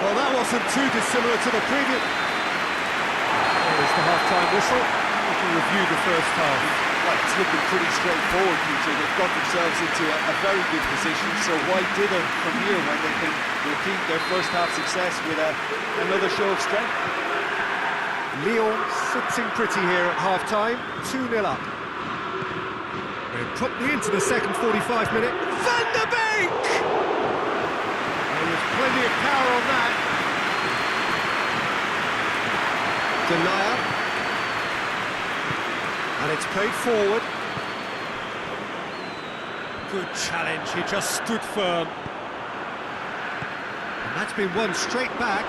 A: Well, that wasn't too dissimilar to the previous. There's the half-time whistle. We can review the first half.
D: Well, it's looking pretty straightforward, Peter. They've got themselves into a very good position, so why dither from here when they can repeat their first half success with another show of strength?
A: Lyon sitting pretty here at half-time, 2-0 up. We're promptly into the second 45 minute. Van der Beek! There was plenty of power on that. Denier. And it's played forward. Good challenge, he just stood firm. And that's been won straight back.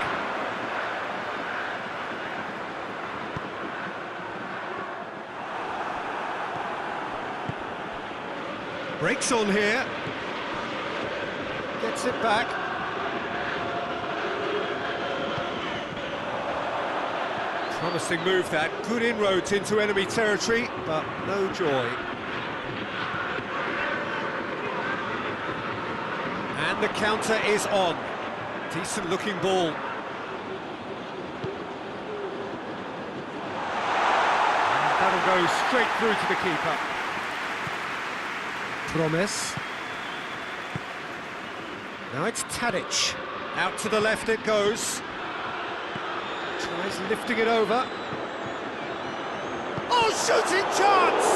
A: Breaks on here. Gets it back. Promising move that. Good inroads into enemy territory, but no joy. And the counter is on. Decent looking ball. And that'll go straight through to the keeper. Promise. Now it's Tadic. Out to the left it goes. Tries lifting it over. Oh, shooting chance!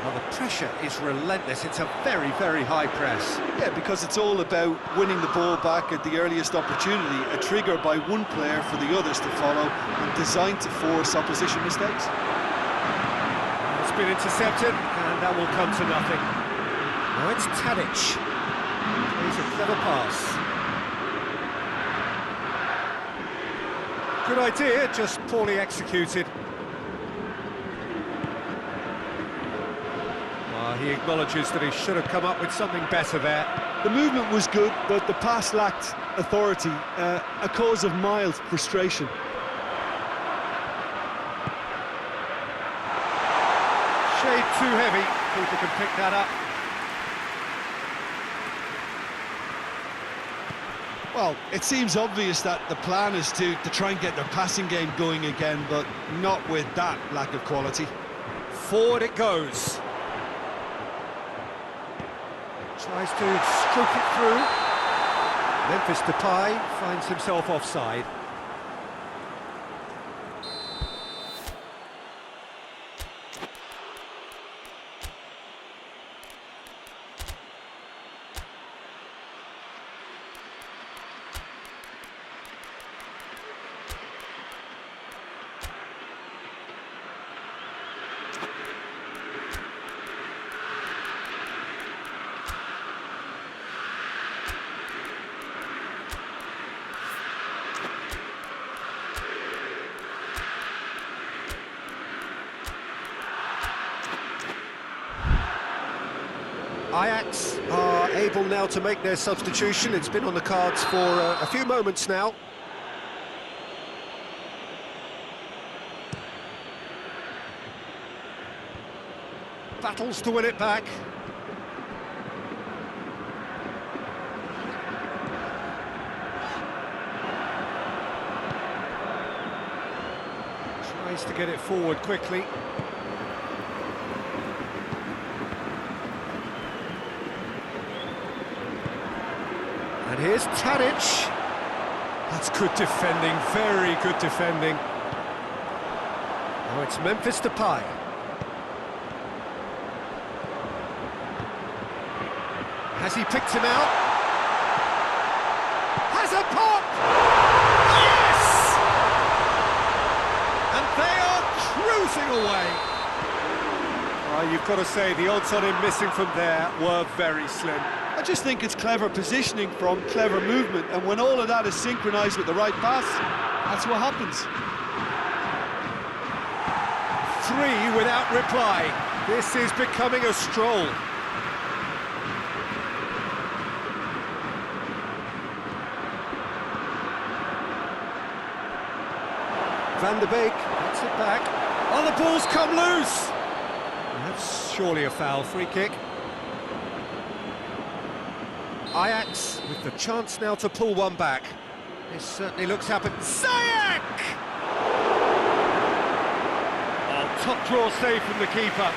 A: Well, the pressure is relentless. It's a very, very high press.
D: Yeah, because it's all about winning the ball back at the earliest opportunity, a trigger by one player for the others to follow, and designed to force opposition mistakes.
A: It's been intercepted, and that will come to nothing. Now it's Tadic. Plays a clever pass. Good idea, just poorly executed. He acknowledges that he should have come up with something better there.
D: The movement was good, but the pass lacked authority, a cause of mild frustration.
A: Shade too heavy, people can pick that up.
B: Well, it seems obvious that the plan is to try and get their passing game going again, but not with that lack of quality.
A: Forward it goes. Tries to stroke it through. Memphis Depay finds himself offside. Ajax are able now to make their substitution. It's been on the cards for a few moments now. Battles to win it back. Tries to get it forward quickly. And here's Tadic. That's good defending, very good defending. Now it's Memphis Depay. Has he picked him out? Has a pop! Yes! And they are cruising away. You've got to say, the odds on him missing from there were very slim.
D: I just think it's clever positioning from clever movement, and when all of that is synchronised with the right pass, that's what happens.
A: 3 without reply. This is becoming a stroll. Van der Beek gets it back. Oh, the ball's come loose! That's surely a foul. Free kick. Ajax with the chance now to pull one back. This certainly looks happened. Ziyech! Oh, top draw save from the keeper.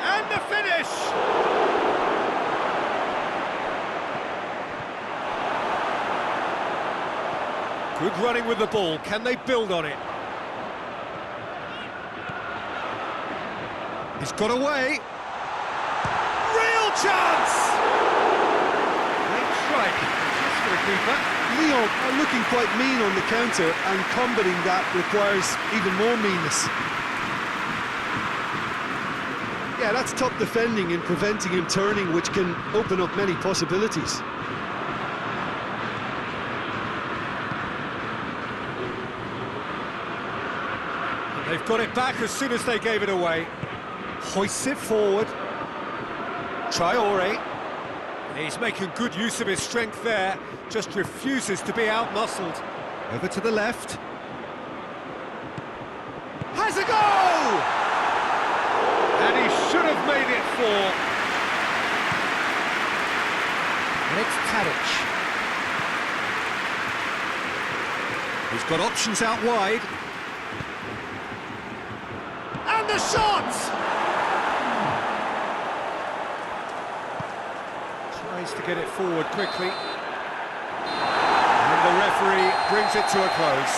A: And the finish! Good running with the ball. Can they build on it? He's got away. Real chance! Great strike. Just for the keeper.
D: Lyon are looking quite mean on the counter, and combating that requires even more meanness. Yeah, that's top defending and preventing him turning, which can open up many possibilities.
A: They've got it back as soon as they gave it away. Hoists it forward. Traoré. He's making good use of his strength there. Just refuses to be outmuscled. Over to the left. Has a go! And he should have made it 4. And it's Tadic. He's got options out wide. And the shot! Tries to get it forward quickly. And the referee brings it to a close.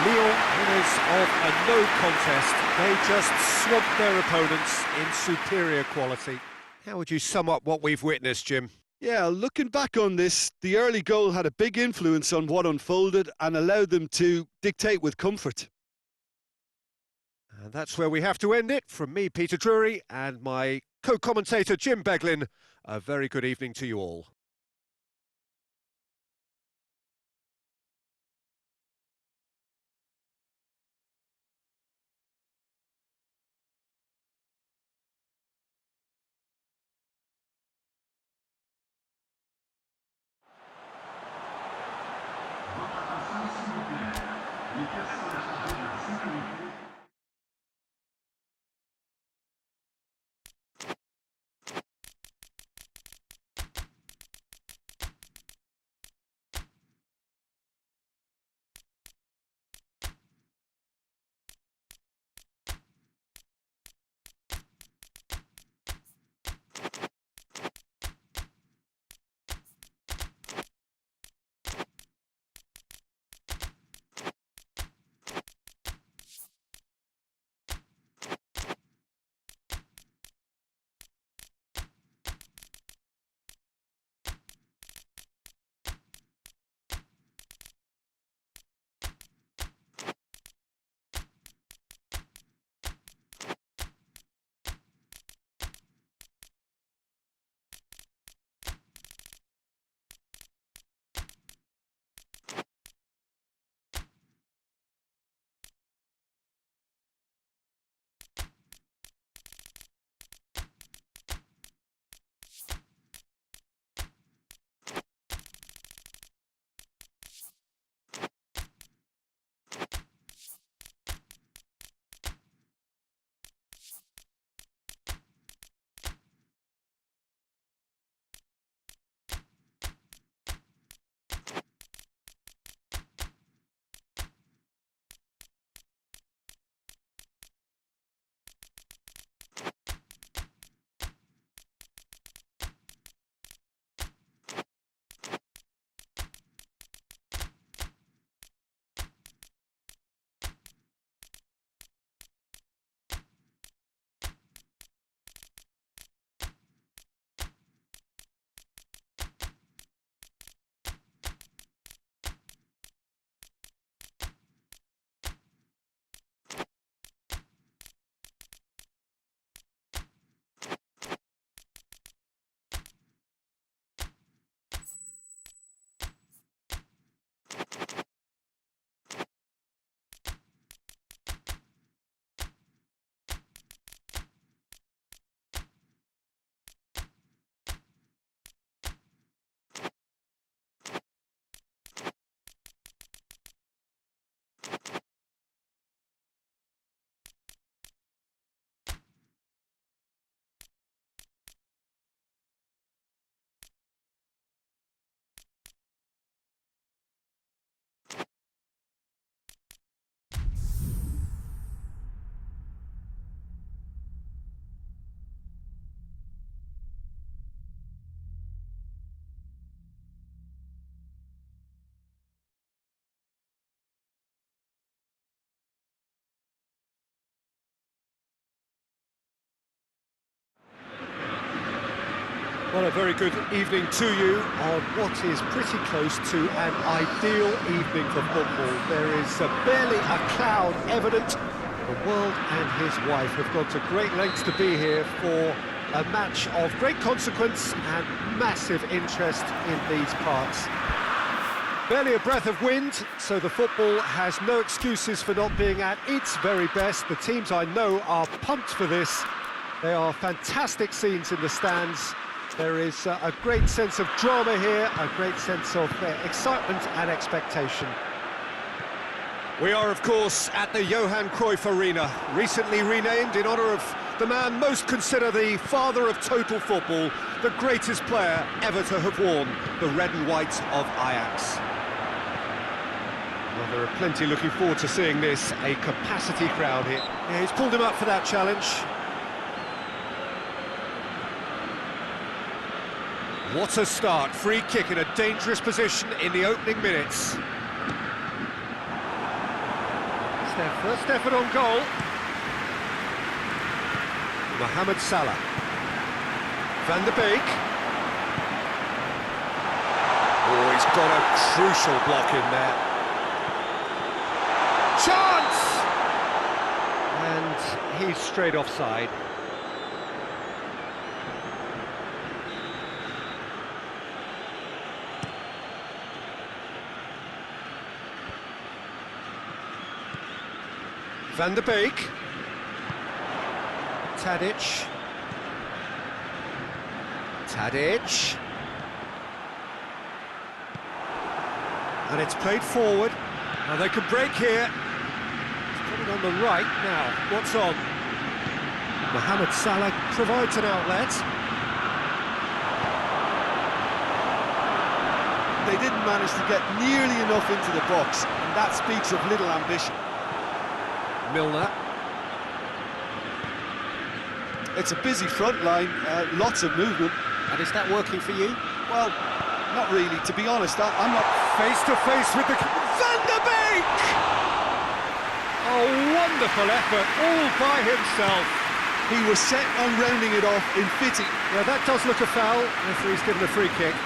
A: Lyon, winners of a no contest. They just swamped their opponents in superior quality. How would you sum up what we've witnessed, Jim?
D: Yeah, looking back on this, the early goal had a big influence on what unfolded and allowed them to dictate with comfort.
A: And that's where we have to end it. From me, Peter Drury, and my co-commentator, Jim Beglin, a very good evening to you all. Well, a very good evening to you on what is pretty close to an ideal evening for football. There is barely a cloud evident. The world and his wife have gone to great lengths to be here for a match of great consequence and massive interest in these parts. Barely a breath of wind, so the football has no excuses for not being at its very best. The teams I know are pumped for this. They are fantastic scenes in the stands. There is a great sense of drama here, a great sense of excitement and expectation. We are, of course, at the Johan Cruyff Arena, recently renamed in honour of the man most considered the father of total football, the greatest player ever to have worn the red and white of Ajax. Well, there are plenty looking forward to seeing this, a capacity crowd here. Yeah, he's pulled him up for that challenge. What a start, free kick in a dangerous position in the opening minutes. First effort on goal. Mohamed Salah. Van der Beek. Oh, he's got a crucial block in there. Chance! And he's straight offside. Van der Beek. Tadic. Tadic. And it's played forward. Now they can break here. It's coming on the right now. What's on? Mohamed Salah provides an outlet.
D: They didn't manage to get nearly enough into the box, and that speaks of little ambition.
A: Milner.
D: It's a busy front line, lots of movement.
A: And is that working for you?
D: Well, not really, to be honest. I'm not...
A: Face to face with the... Van der Beek! A wonderful effort, all by himself.
D: He was set on rounding it off in fitting.
A: Yeah, that does look a foul. Referee's given a free kick.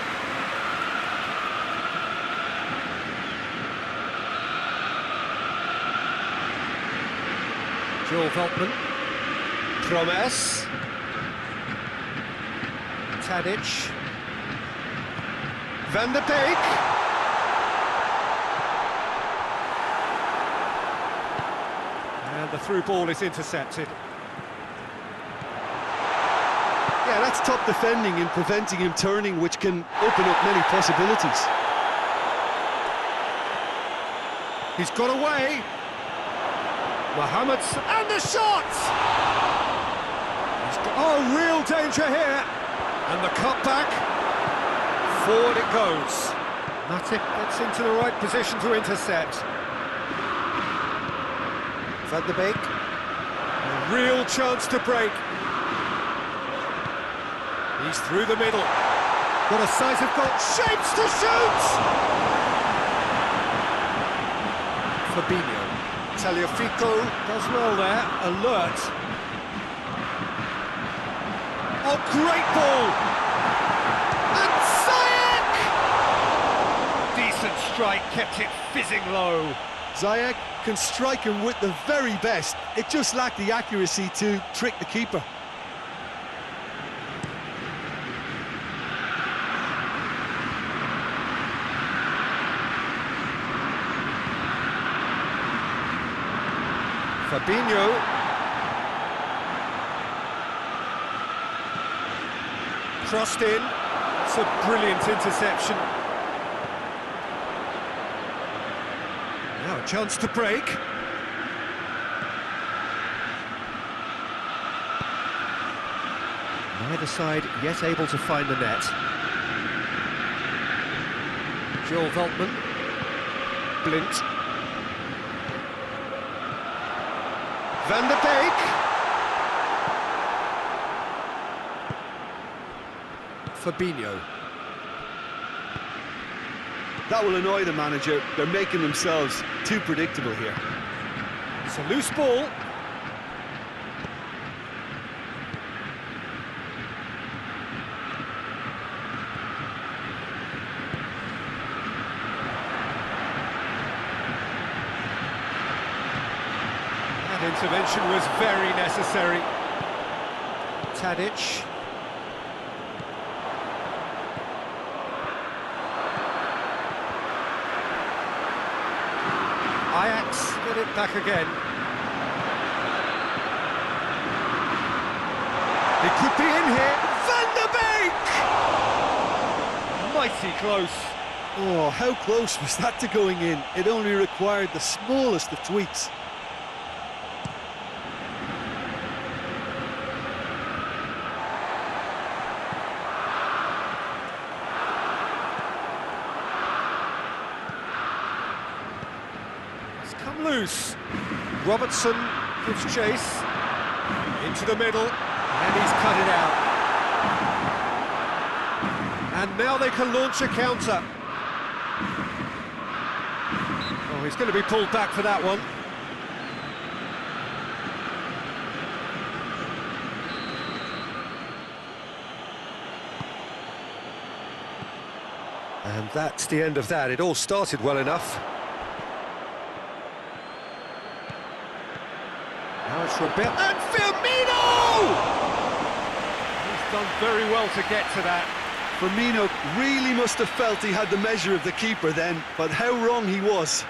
A: Joel Veltman. Promes. Tadic. Van der Beek. And the through ball is intercepted.
D: Yeah, that's top defending and preventing him turning, which can open up many possibilities.
A: He's got away. Mohamed, and the shot! Oh, real danger here. And the cutback. Forward it goes. Matip gets into the right position to intercept. Van der Beek. A real chance to break. He's through the middle. What a size of goal. Shapes to shoot! Fabinho. Tagliafico does well there, alert. Oh, great ball! And Ziyech! Decent strike, kept it fizzing low.
D: Ziyech can strike him with the very best. It just lacked the accuracy to trick the keeper.
A: Fabinho. Crossed in. It's a brilliant interception. Now a chance to break. Neither side yet able to find the net. Joel Veltman. Blint. Van der Beek. Fabinho.
D: That will annoy the manager. They're making themselves too predictable here.
A: It's a loose ball. That intervention was very necessary. Tadic. Ajax get it back again. It could be in here. Van der Beek!
C: Mighty close.
D: Oh, how close was that to going in? It only required the smallest of tweaks.
A: It's come loose. Robertson gives chase. Into the middle, and he's cut it out. And now they can launch a counter. Oh, he's going to be pulled back for that one. And that's the end of that. It all started well enough. Now it's Rebel and Firmino! He's done very well to get to that.
D: Firmino really must have felt he had the measure of the keeper then, but how wrong he was.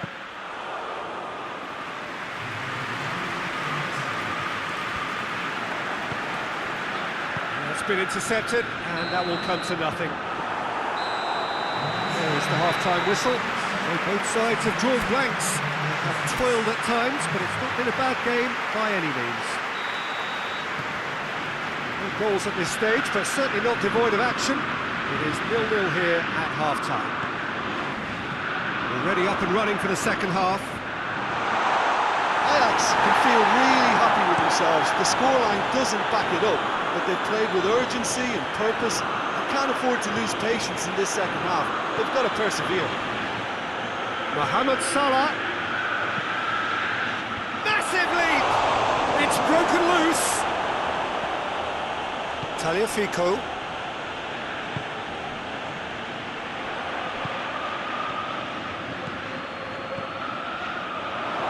A: That's been intercepted, and that will come to nothing. There's the half-time whistle. So both sides have drawn blanks. They have toiled at times, but it's not been a bad game by any means. No goals at this stage, but certainly not devoid of action. It is 0-0 here at half-time. Already up and running for the second half.
D: Ajax can feel really happy with themselves. The scoreline doesn't back it up, but they've played with urgency and purpose and can't afford to lose patience in this second half. They've got to persevere.
A: Mohamed Salah. Massive lead! It's broken loose. Tagliafico.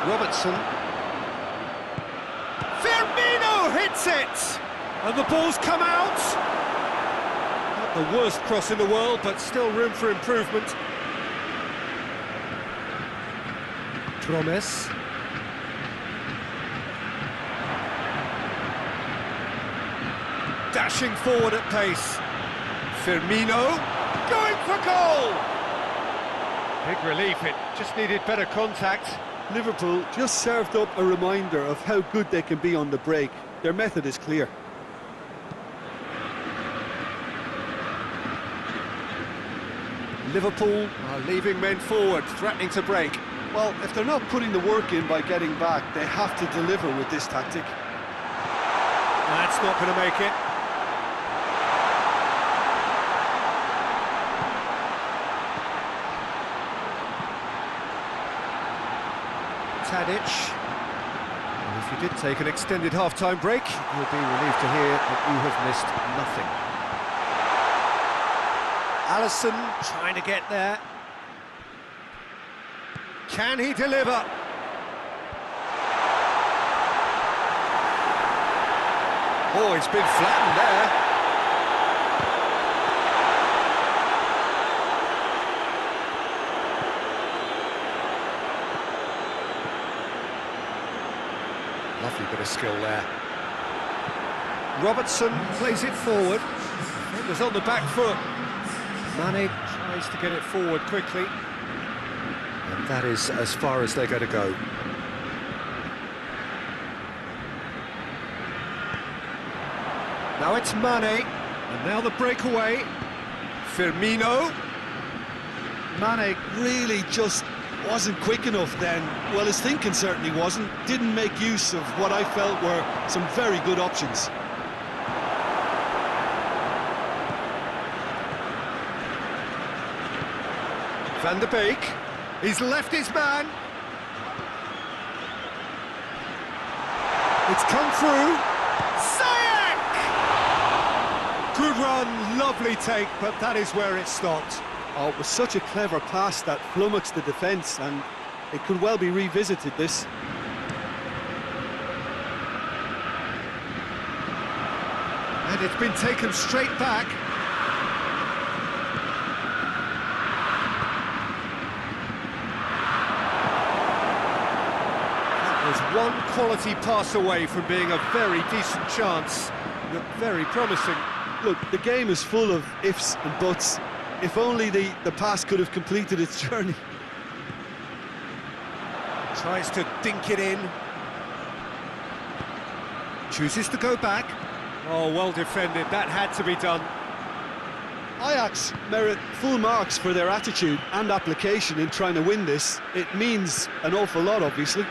A: Robertson. Firmino hits it! And the ball's come out. Not the worst cross in the world, but still room for improvement. Promes. Dashing forward at pace. Firmino going for goal! Big relief, it just needed better contact.
D: Liverpool just served up a reminder of how good they can be on the break. Their method is clear.
A: Liverpool are leaving men forward, threatening to break.
D: Well, if they're not putting the work in by getting back, they have to deliver with this tactic.
A: That's not going to make it. Tadic. And if you did take an extended half-time break, you'll be relieved to hear that you have missed nothing. Alisson trying to get there. Can he deliver? Oh, he's been flattened there. Lovely bit of skill there. Robertson plays it forward. Defender's on the back foot. Mane tries to get it forward quickly. And that is as far as they're going to go. Now it's Mane. And now the breakaway. Firmino.
D: Mane really just wasn't quick enough then. Well, his thinking certainly wasn't. Didn't make use of what I felt were some very good options.
A: Van der Beek. He's left his man. It's come through. Ziyech! Good run, lovely take, but that is where it stopped.
D: Oh, it was such a clever pass that flummoxed the defence, and it could well be revisited, this.
A: And it's been taken straight back. That was one quality pass away from being a very decent chance. Looked very promising.
D: Look, the game is full of ifs and buts. If only the pass could have completed its journey.
A: Tries to dink it in. Chooses to go back. Oh, well defended. That had to be done.
D: Ajax merit full marks for their attitude and application in trying to win this. It means an awful lot, obviously.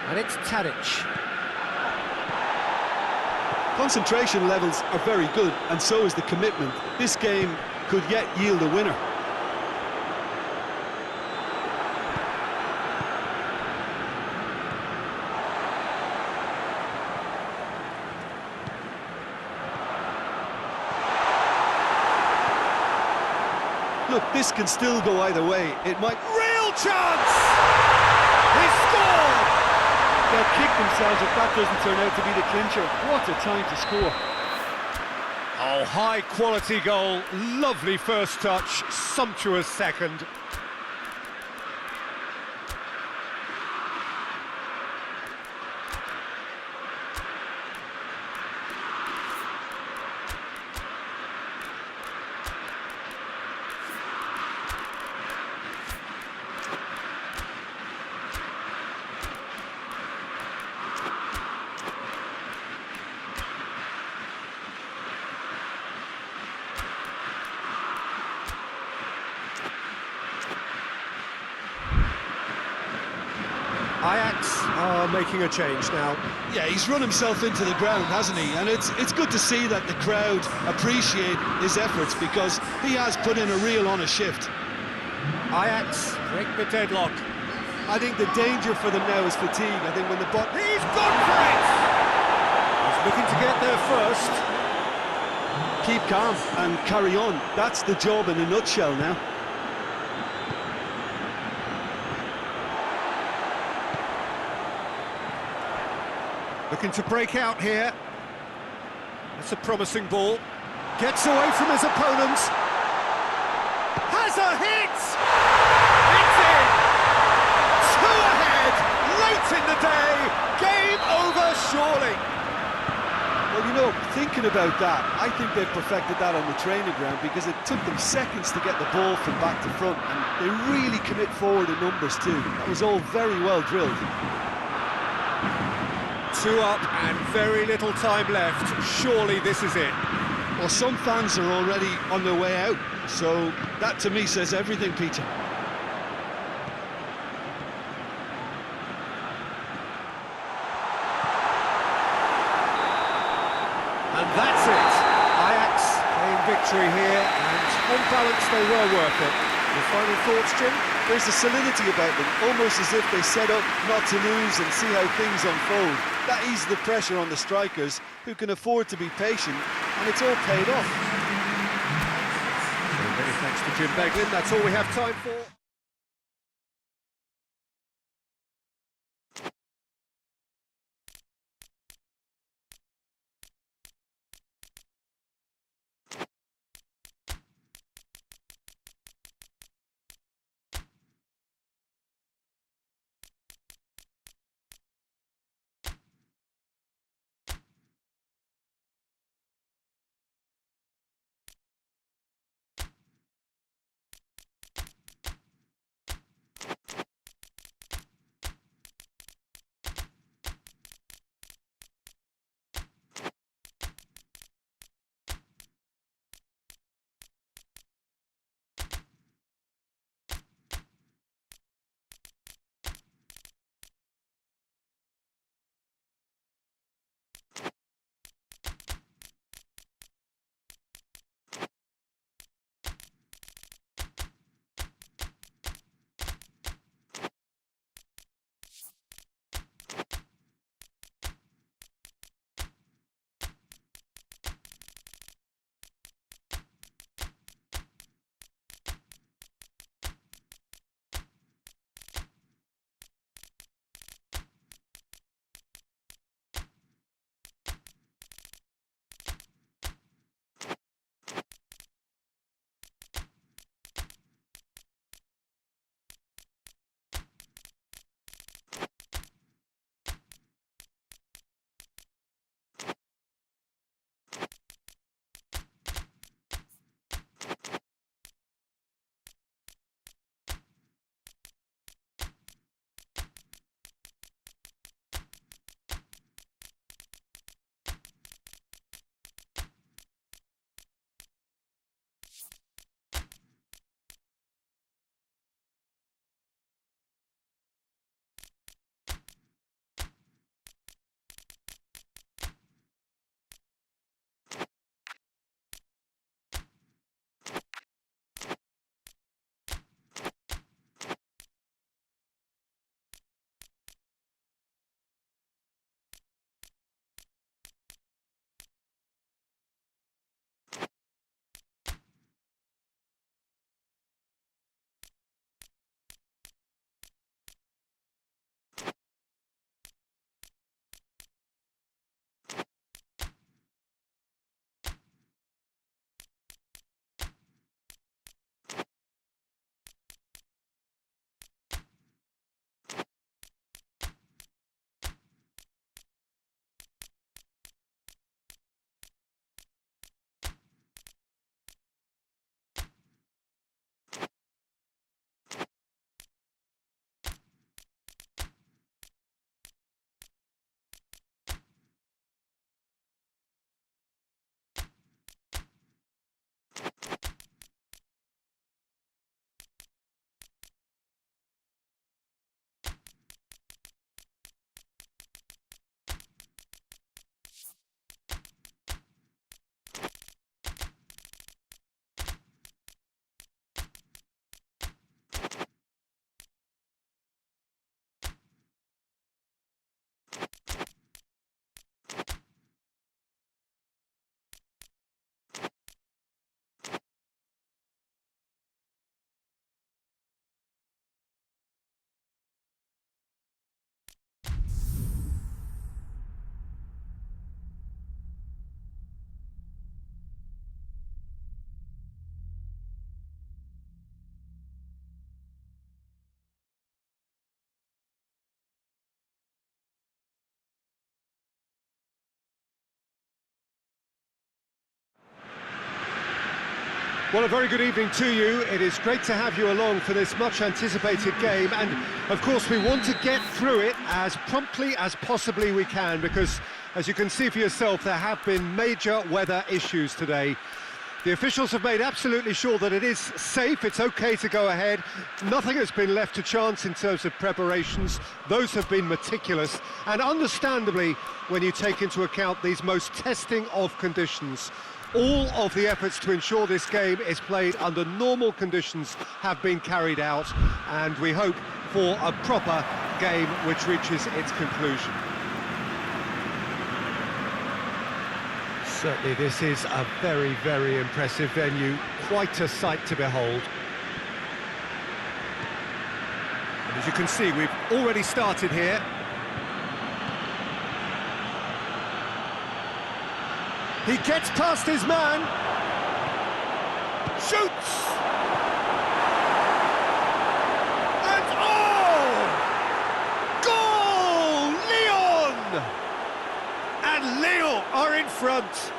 A: And it's Tadic.
D: Concentration levels are very good, and so is the commitment. This game could yet yield a winner. Look, this can still go either way. It might...
A: Real chance! He scored!
C: They'll kick themselves if that doesn't turn out to be the clincher. What a time to score.
A: Oh, high quality goal. Lovely first touch, sumptuous second. Ajax are making a change now.
D: Yeah, he's run himself into the ground, hasn't he? And it's good to see that the crowd appreciate his efforts, because he has put in a real honest shift.
A: Ajax break the deadlock.
D: I think the danger for them now is fatigue. I think when the ball...
A: He's gone for it! He's looking to get there first.
D: Keep calm and carry on. That's the job in a nutshell now.
A: Looking to break out here. That's a promising ball. Gets away from his opponents. Has a hit! It's in! Two ahead, late in the day. Game over, surely.
D: Well, you know, thinking about that, I think they've perfected that on the training ground, because it took them seconds to get the ball from back to front, and they really commit forward in numbers too. That was all very well drilled.
A: Two up and very little time left. Surely this is it.
D: Well, some fans are already on their way out, so that to me says everything, Peter.
A: And that's it. Ajax gained victory here, and on balance they were worth it. Your final thoughts, Jim?
D: There's a solidity about them, almost as if they set up not to lose and see how things unfold. That eases the pressure on the strikers, who can afford to be patient, and it's all paid off.
A: Many thanks to Jim Beglin. That's all we have time for. Well, a very good evening to you. It is great to have you along for this much-anticipated game, and of course we want to get through it as promptly as possibly we can, because, as you can see for yourself, there have been major weather issues today. The officials have made absolutely sure that it is safe, it's okay to go ahead. Nothing has been left to chance in terms of preparations. Those have been meticulous, and understandably, when you take into account these most testing of conditions, all of the efforts to ensure this game is played under normal conditions have been carried out, and we hope for a proper game which reaches its conclusion. Certainly this is a very, very impressive venue, quite a sight to behold. And as you can see, we've already started here. He gets past his man. Shoots! And goal! Lyon! And Lyon are in front.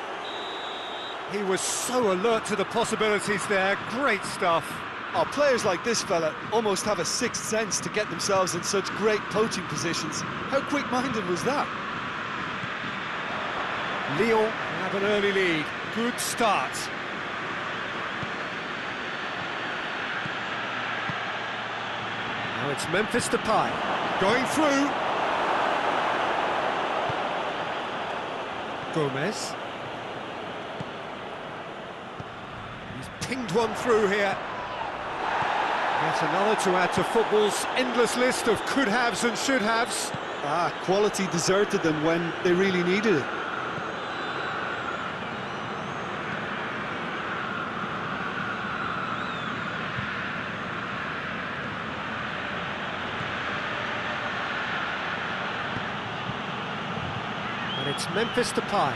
A: He was so alert to the possibilities there. Great stuff.
D: Oh, players like this fella almost have a sixth sense to get themselves in such great poaching positions. How quick-minded was that?
A: Lyon have an early lead. Good start. Now it's Memphis Depay going through. Gomez. He's pinged one through here. Yet another to add to football's endless list of could-haves and should-haves.
D: Quality deserted them when they really needed it.
A: And it's Memphis Depay.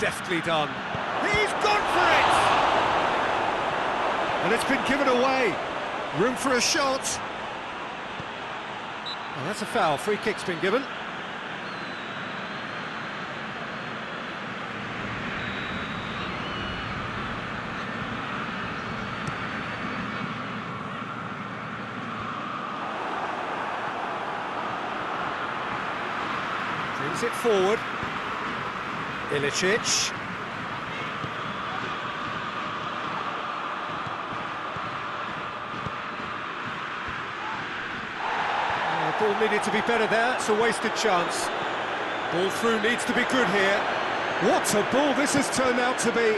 A: Deftly done. He's gone for it! And it's been given away. Room for a shot. Well, that's a foul. Free kick's been given. Brings it forward. Ilicic. Ball needed to be better there, it's a wasted chance. Ball through needs to be good here. What a ball this has turned out to be.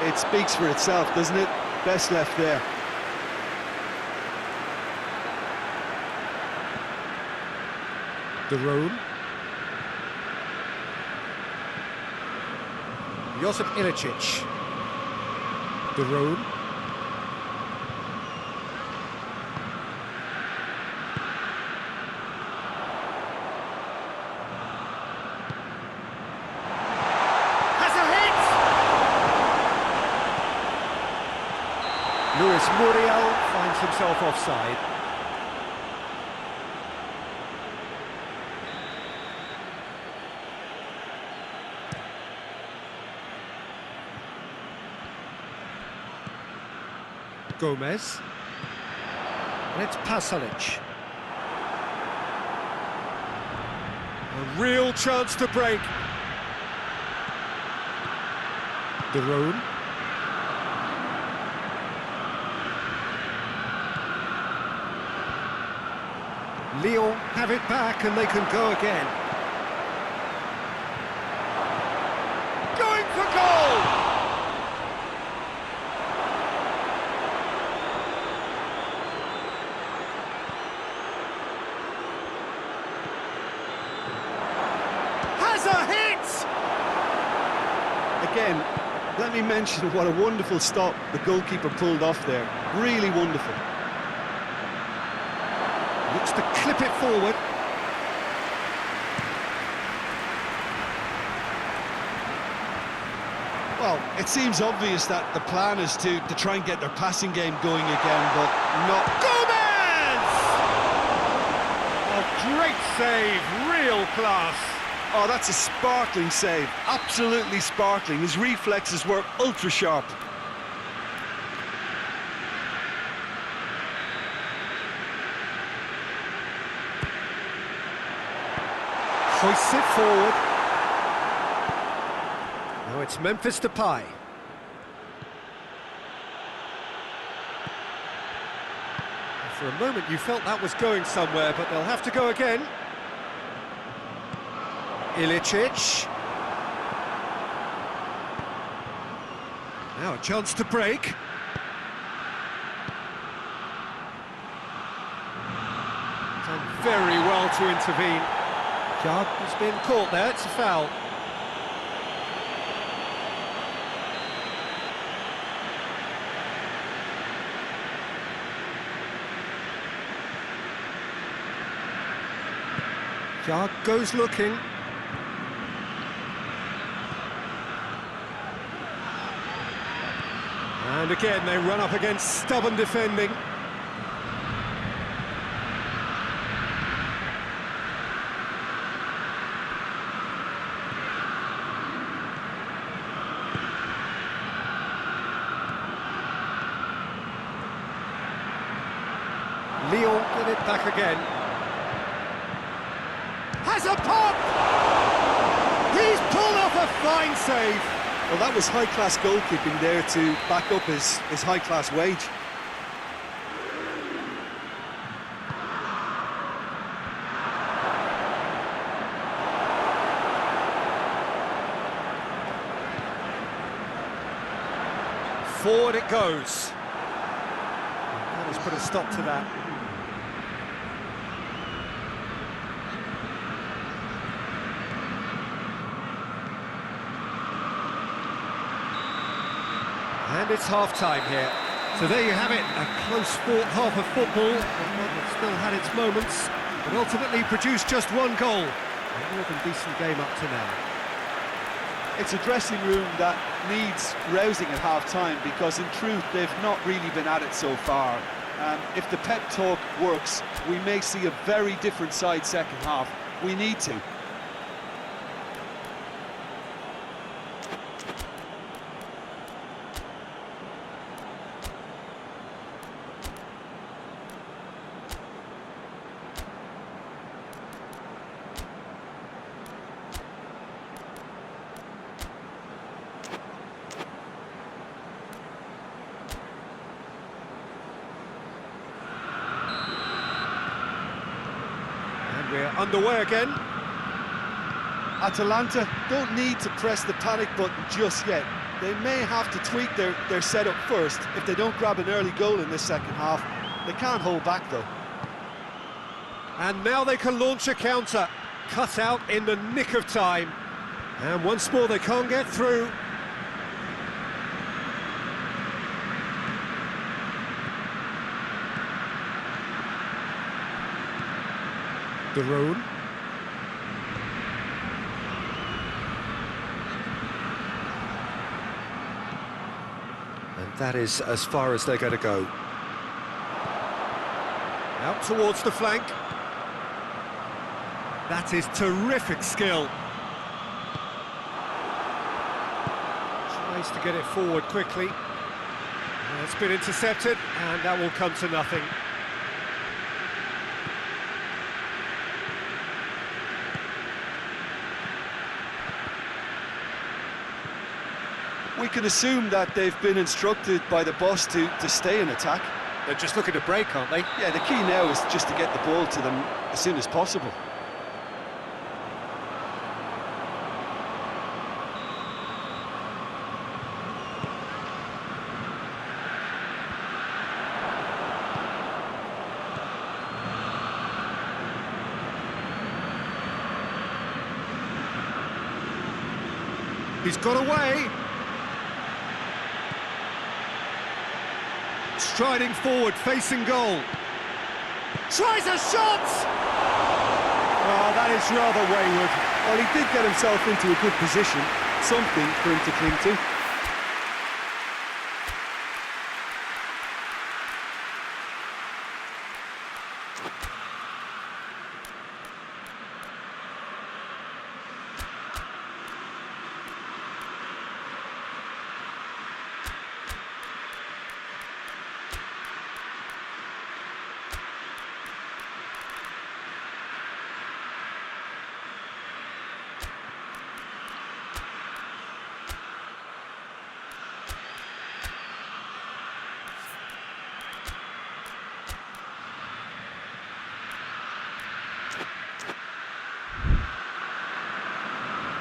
D: It speaks for itself, doesn't it? Best left there.
A: De Roon. Josip Ilicic. De Roon. Luis Muriel finds himself offside. Gomez. And it's Pasalic. A real chance to break. De Roon. Lyon have it back and they can go again. Going for goal! Has a hit!
D: Again, let me mention what a wonderful stop the goalkeeper pulled off there. Really wonderful.
A: Looks to clip it forward.
B: Well, it seems obvious that the plan is to try and get their passing game going again, but not...
A: Gomez! A great save, real class.
D: Oh, that's a sparkling save. Absolutely sparkling. His reflexes were ultra sharp.
A: Hoists it forward. Now it's Memphis Depay. For a moment you felt that was going somewhere, but they'll have to go again. Ilicic. Now a chance to break. Done very well to intervene. Has been caught there, it's a foul. Jarg goes looking. And again they run up against stubborn defending. Lyon get it back again. Has a pop! He's pulled off a fine save.
D: Well, that was high-class goalkeeping there to back up his high-class wage.
A: Forward it goes. That has put a stop to that. And it's half-time here. So there you have it, a close-fought half of football, and one that still had its moments, but ultimately produced just one goal. A more than decent game up to now.
D: It's a dressing room that needs rousing at half-time, because in truth they've not really been at it so far. If the pep talk works, we may see a very different side second half. We need to.
A: We're underway again.
D: Atalanta don't need to press the panic button just yet. They may have to tweak their setup first if they don't grab an early goal in this second half. They can't hold back though.
A: And now they can launch a counter. Cut out in the nick of time. And once more they can't get through. De Roon. And that is as far as they're going to go. Out towards the flank. That is terrific skill. Tries to get it forward quickly. It's been intercepted, and that will come to nothing.
D: We can assume that they've been instructed by the boss to stay in attack.
A: They're just looking to break, aren't they?
D: Yeah, the key now is just to get the ball to them as soon as possible.
A: He's got away. Striding forward, facing goal. Tries a shot! Oh, that is rather wayward.
D: Well, he did get himself into a good position. Something for him to cling to.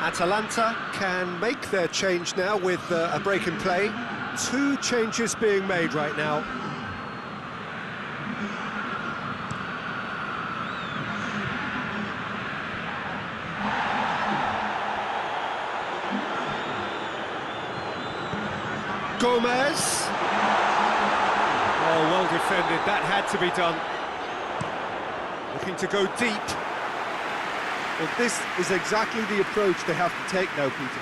A: Atalanta can make their change now with a break in play. 2 changes being made right now. Gomez. Oh, well defended. That had to be done. Looking to go deep.
D: Well, this is exactly the approach they have to take now, Peter.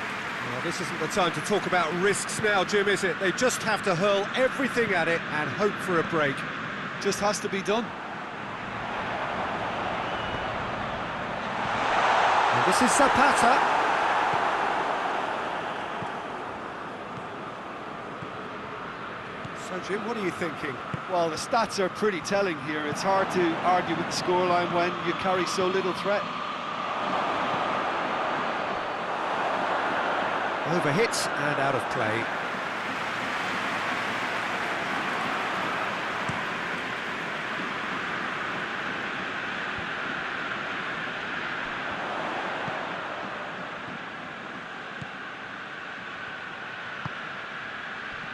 A: Well, this isn't the time to talk about risks now, Jim, is it? They just have to hurl everything at it and hope for a break.
D: Just has to be done.
A: And this is Zapata. So, Jim, what are you thinking?
D: Well, the stats are pretty telling here. It's hard to argue with the scoreline when you carry so little threat.
A: Overhit and out of play.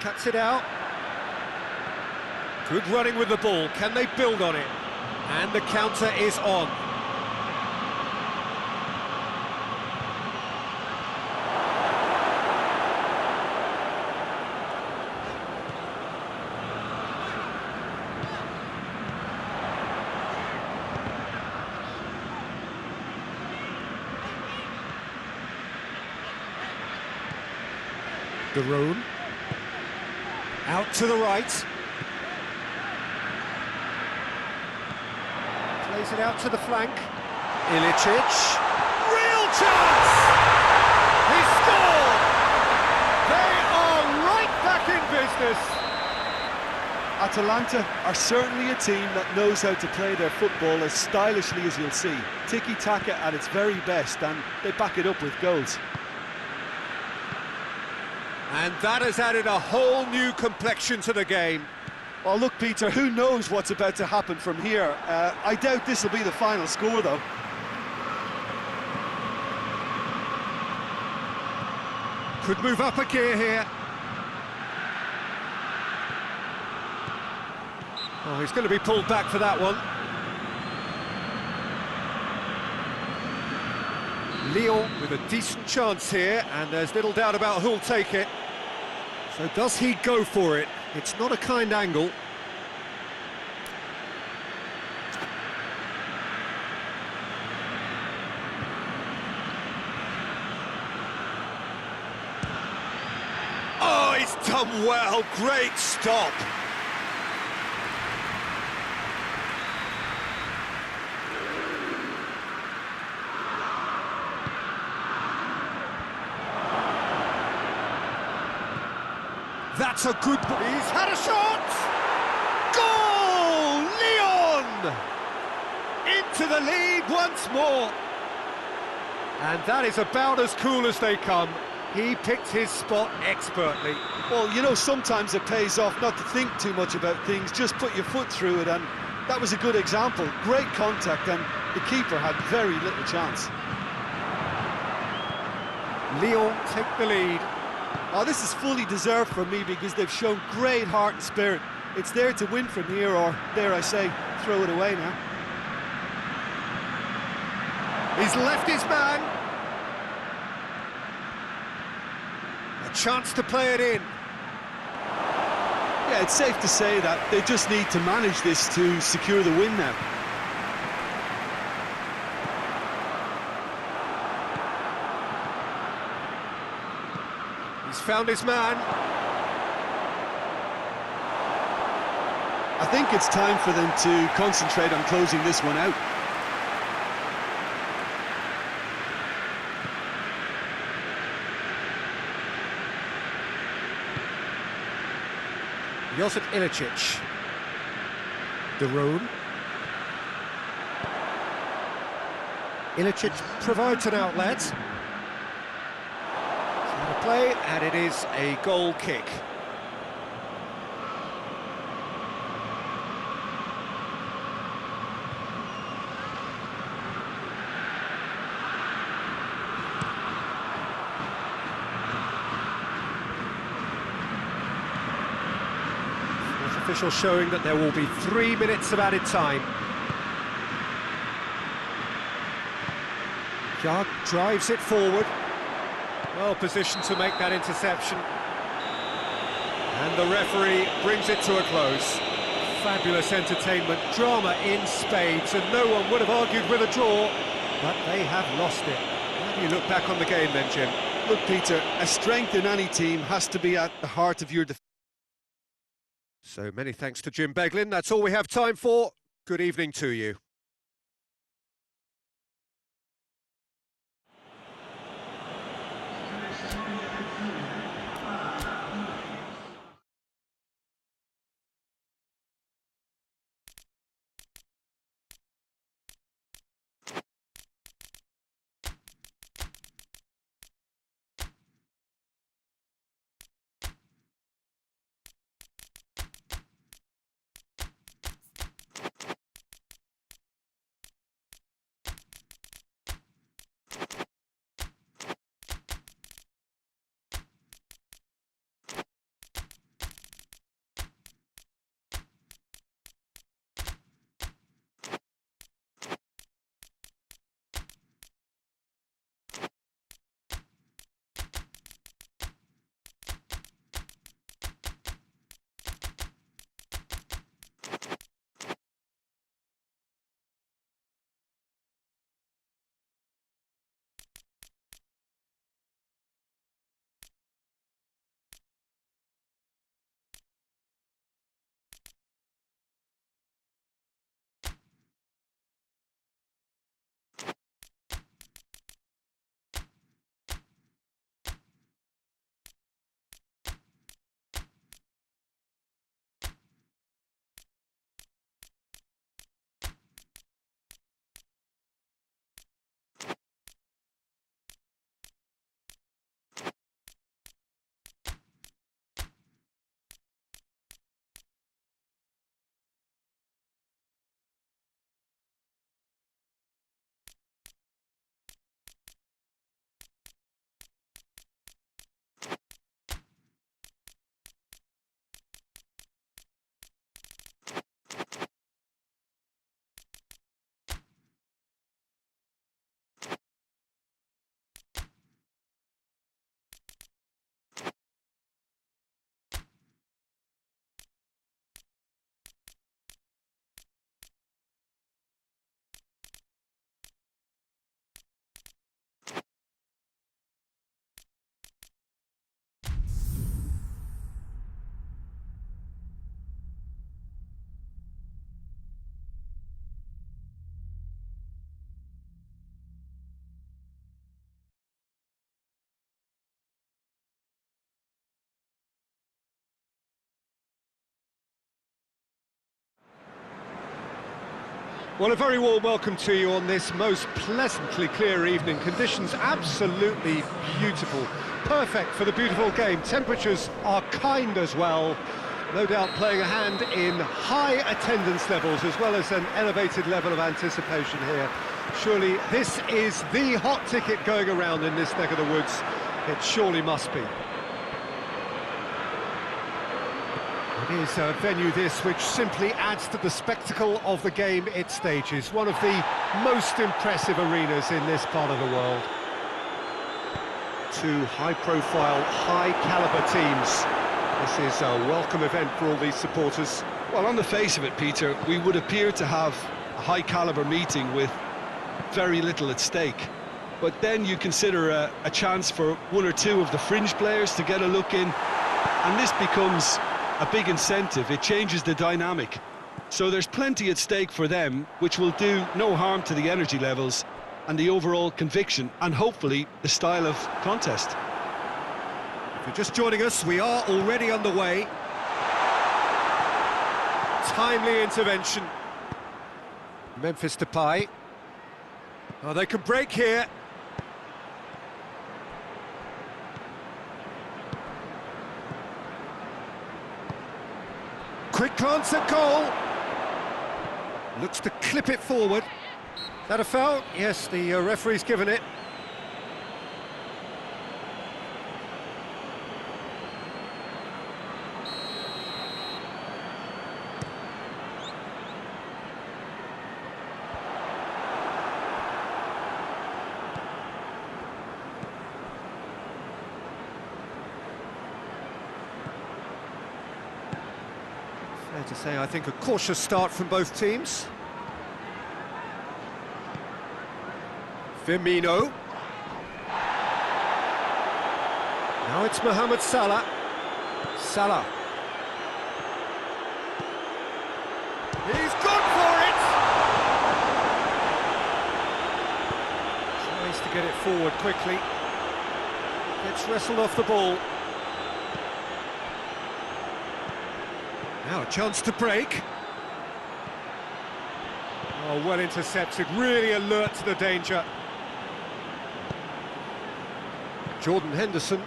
A: Cuts it out. Good running with the ball. Can they build on it? And the counter is on. Daroon. Out to the right. Plays it out to the flank. Ilicic. Real chance! He scored! They are right back in business.
D: Atalanta are certainly a team that knows how to play their football as stylishly as you'll see. Tiki-taka at its very best, and they back it up with goals.
A: And that has added a whole new complexion to the game.
D: Well, look, Peter, who knows what's about to happen from here? I doubt this will be the final score, though.
A: Could move up a gear here. Oh, he's going to be pulled back for that one. Lyon with a decent chance here, and there's little doubt about who'll take it. So does he go for it? It's not a kind angle. Oh, he's done well. Great stop. That's a good... He's had a shot! Goal! Lyon! Into the lead once more. And that is about as cool as they come. He picked his spot expertly.
D: Well, you know, sometimes it pays off not to think too much about things, just put your foot through it, and that was a good example. Great contact, and the keeper had very little chance.
A: Lyon take the lead.
D: Oh, this is fully deserved for me because they've shown great heart and spirit. It's there to win from here, or, dare I say, throw it away now.
A: He's left his man. A chance to play it in.
D: Yeah, it's safe to say that they just need to manage this to secure the win now.
A: He's found his man.
D: I think it's time for them to concentrate on closing this one out.
A: Josip Ilicic. Daroon. Ilicic provides an outlet. Play, and it is a goal kick. official showing that there will be 3 minutes of added time. Yard drives it forward. Well positioned to make that interception. And the referee brings it to a close. Fabulous entertainment, drama in spades, and no one would have argued with a draw, but they have lost it. How do you look back on the game then, Jim?
D: Look, Peter, a strength in any team has to be at the heart of your defence.
A: So many thanks to Jim Beglin. That's all we have time for. Good evening to you. Well, a very warm welcome to you on this most pleasantly clear evening. Conditions absolutely beautiful. Perfect for the beautiful game. Temperatures are kind as well. No doubt playing a hand in high attendance levels as well as an elevated level of anticipation here. Surely this is the hot ticket going around in this neck of the woods. It surely must be. It is a venue this which simply adds to the spectacle of the game it stages. One of the most impressive arenas in this part of the world. Two high-profile, high-caliber teams. This is a welcome event for all these supporters.
B: Well, on the face of it, Peter, we would appear to have a high-caliber meeting with very little at stake. But then you consider a chance for one or two of the fringe players to get a look in, and this becomes a big incentive. It changes the dynamic. So there's plenty at stake for them, which will do no harm to the energy levels and the overall conviction and hopefully the style of contest.
A: If you're just joining us, we are already underway. Timely intervention. Memphis Depay. Oh, they could break here. Quick glance at goal. Looks to clip it forward. Is that a foul? Yes, the referee's given it. Fair to say, I think, a cautious start from both teams. Firmino. Now it's Mohamed Salah. Salah. He's gone for it! Tries to get it forward quickly. Gets wrestled off the ball. Now a chance to break. Oh, well intercepted, really alert to the danger. Jordan Henderson.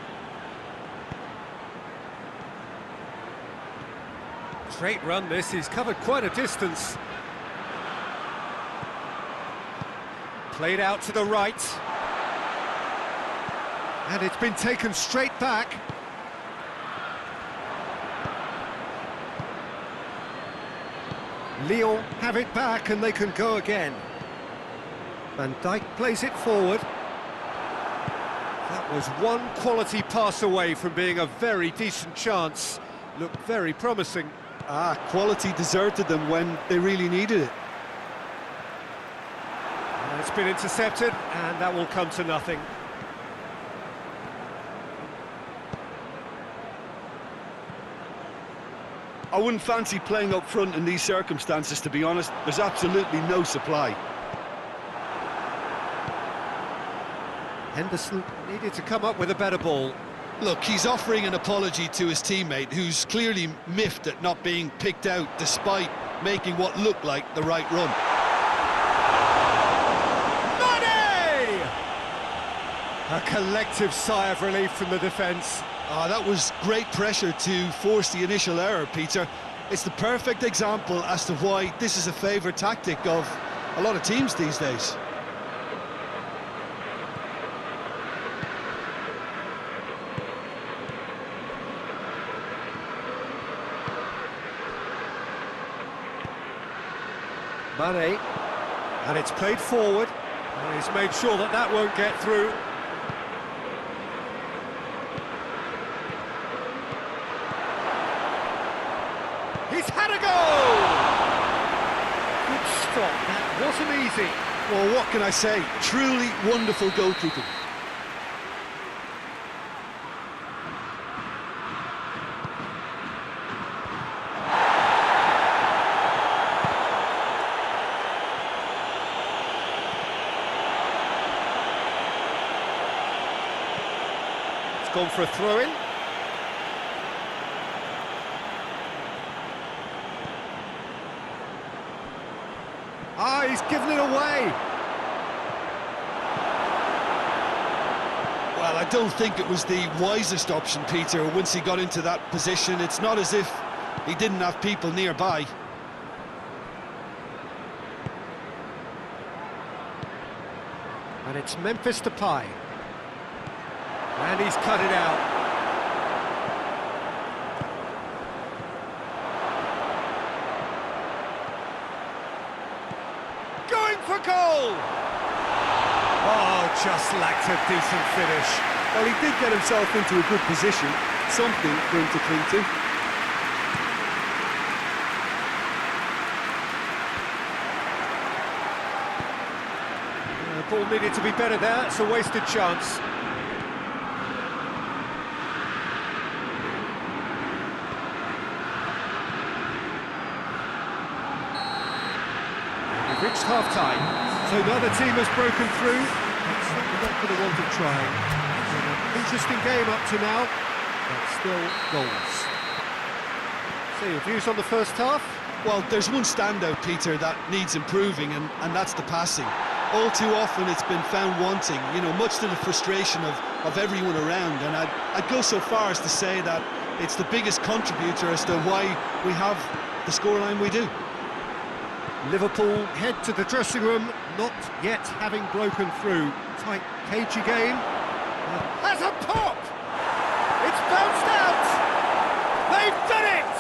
A: Great run this, he's covered quite a distance. Played out to the right. And it's been taken straight back. Lyon have it back and they can go again. Van Dijk plays it forward. That was one quality pass away from being a very decent chance. Looked very promising.
D: Quality deserted them when they really needed it.
A: It's been intercepted and that will come to nothing.
B: I wouldn't fancy playing up front in these circumstances, to be honest. There's absolutely no supply.
A: Henderson needed to come up with a better ball.
B: Look, he's offering an apology to his teammate, who's clearly miffed at not being picked out despite making what looked like the right run.
A: Money! A collective sigh of relief from the defence.
B: That was great pressure to force the initial error, Peter. It's the perfect example as to why this is a favourite tactic of a lot of teams these days.
A: Mane, and it's played forward, and he's made sure that that won't get through. He's had a goal! Good stop, that wasn't easy.
B: Well, what can I say? Truly wonderful goalkeeping.
A: Gone for a throw-in. He's given it away.
B: Well, I don't think it was the wisest option, Peter, once he got into that position. It's not as if he didn't have people nearby.
A: And it's Memphis Depay. And he's cut it out. Going for goal! Oh, just lacked a decent finish.
D: Well, he did get himself into a good position, something for him to cling to.
A: The ball needed to be better there, it's a wasted chance. Reached half-time, so another team has broken through. It's not going to want to try. An interesting game up to now, but still goals. So your views on the first half?
B: Well, there's one standout, Peter, that needs improving, and that's the passing. All too often it's been found wanting, you know, much to the frustration of everyone around, and I'd go so far as to say that it's the biggest contributor as to why we have the scoreline we do.
A: Liverpool head to the dressing room, not yet having broken through. Tight, cagey game. Has a pop! It's bounced out! They've done it!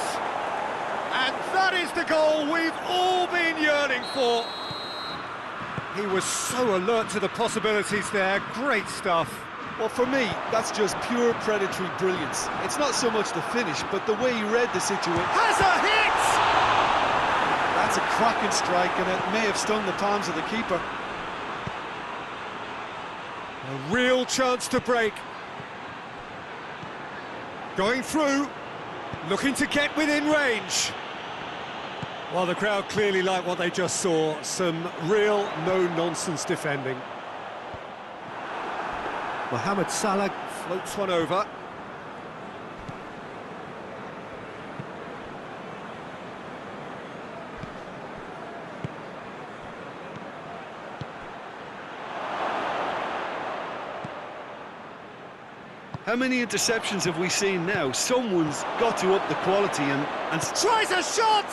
A: And that is the goal we've all been yearning for. He was so alert to the possibilities there. Great stuff.
B: Well, for me,
D: That's just pure predatory brilliance. It's not so much the finish, but the way he read the situation.
A: Has a hit!
D: That's a cracking strike, and it may have stung the palms of the keeper.
A: A real chance to break. Going through, looking to get within range. Well, the crowd clearly like what they just saw. Some real no-nonsense defending. Mohamed Salah floats one over.
B: How many interceptions have we seen now? Someone's got to up the quality and
A: Tries a shot!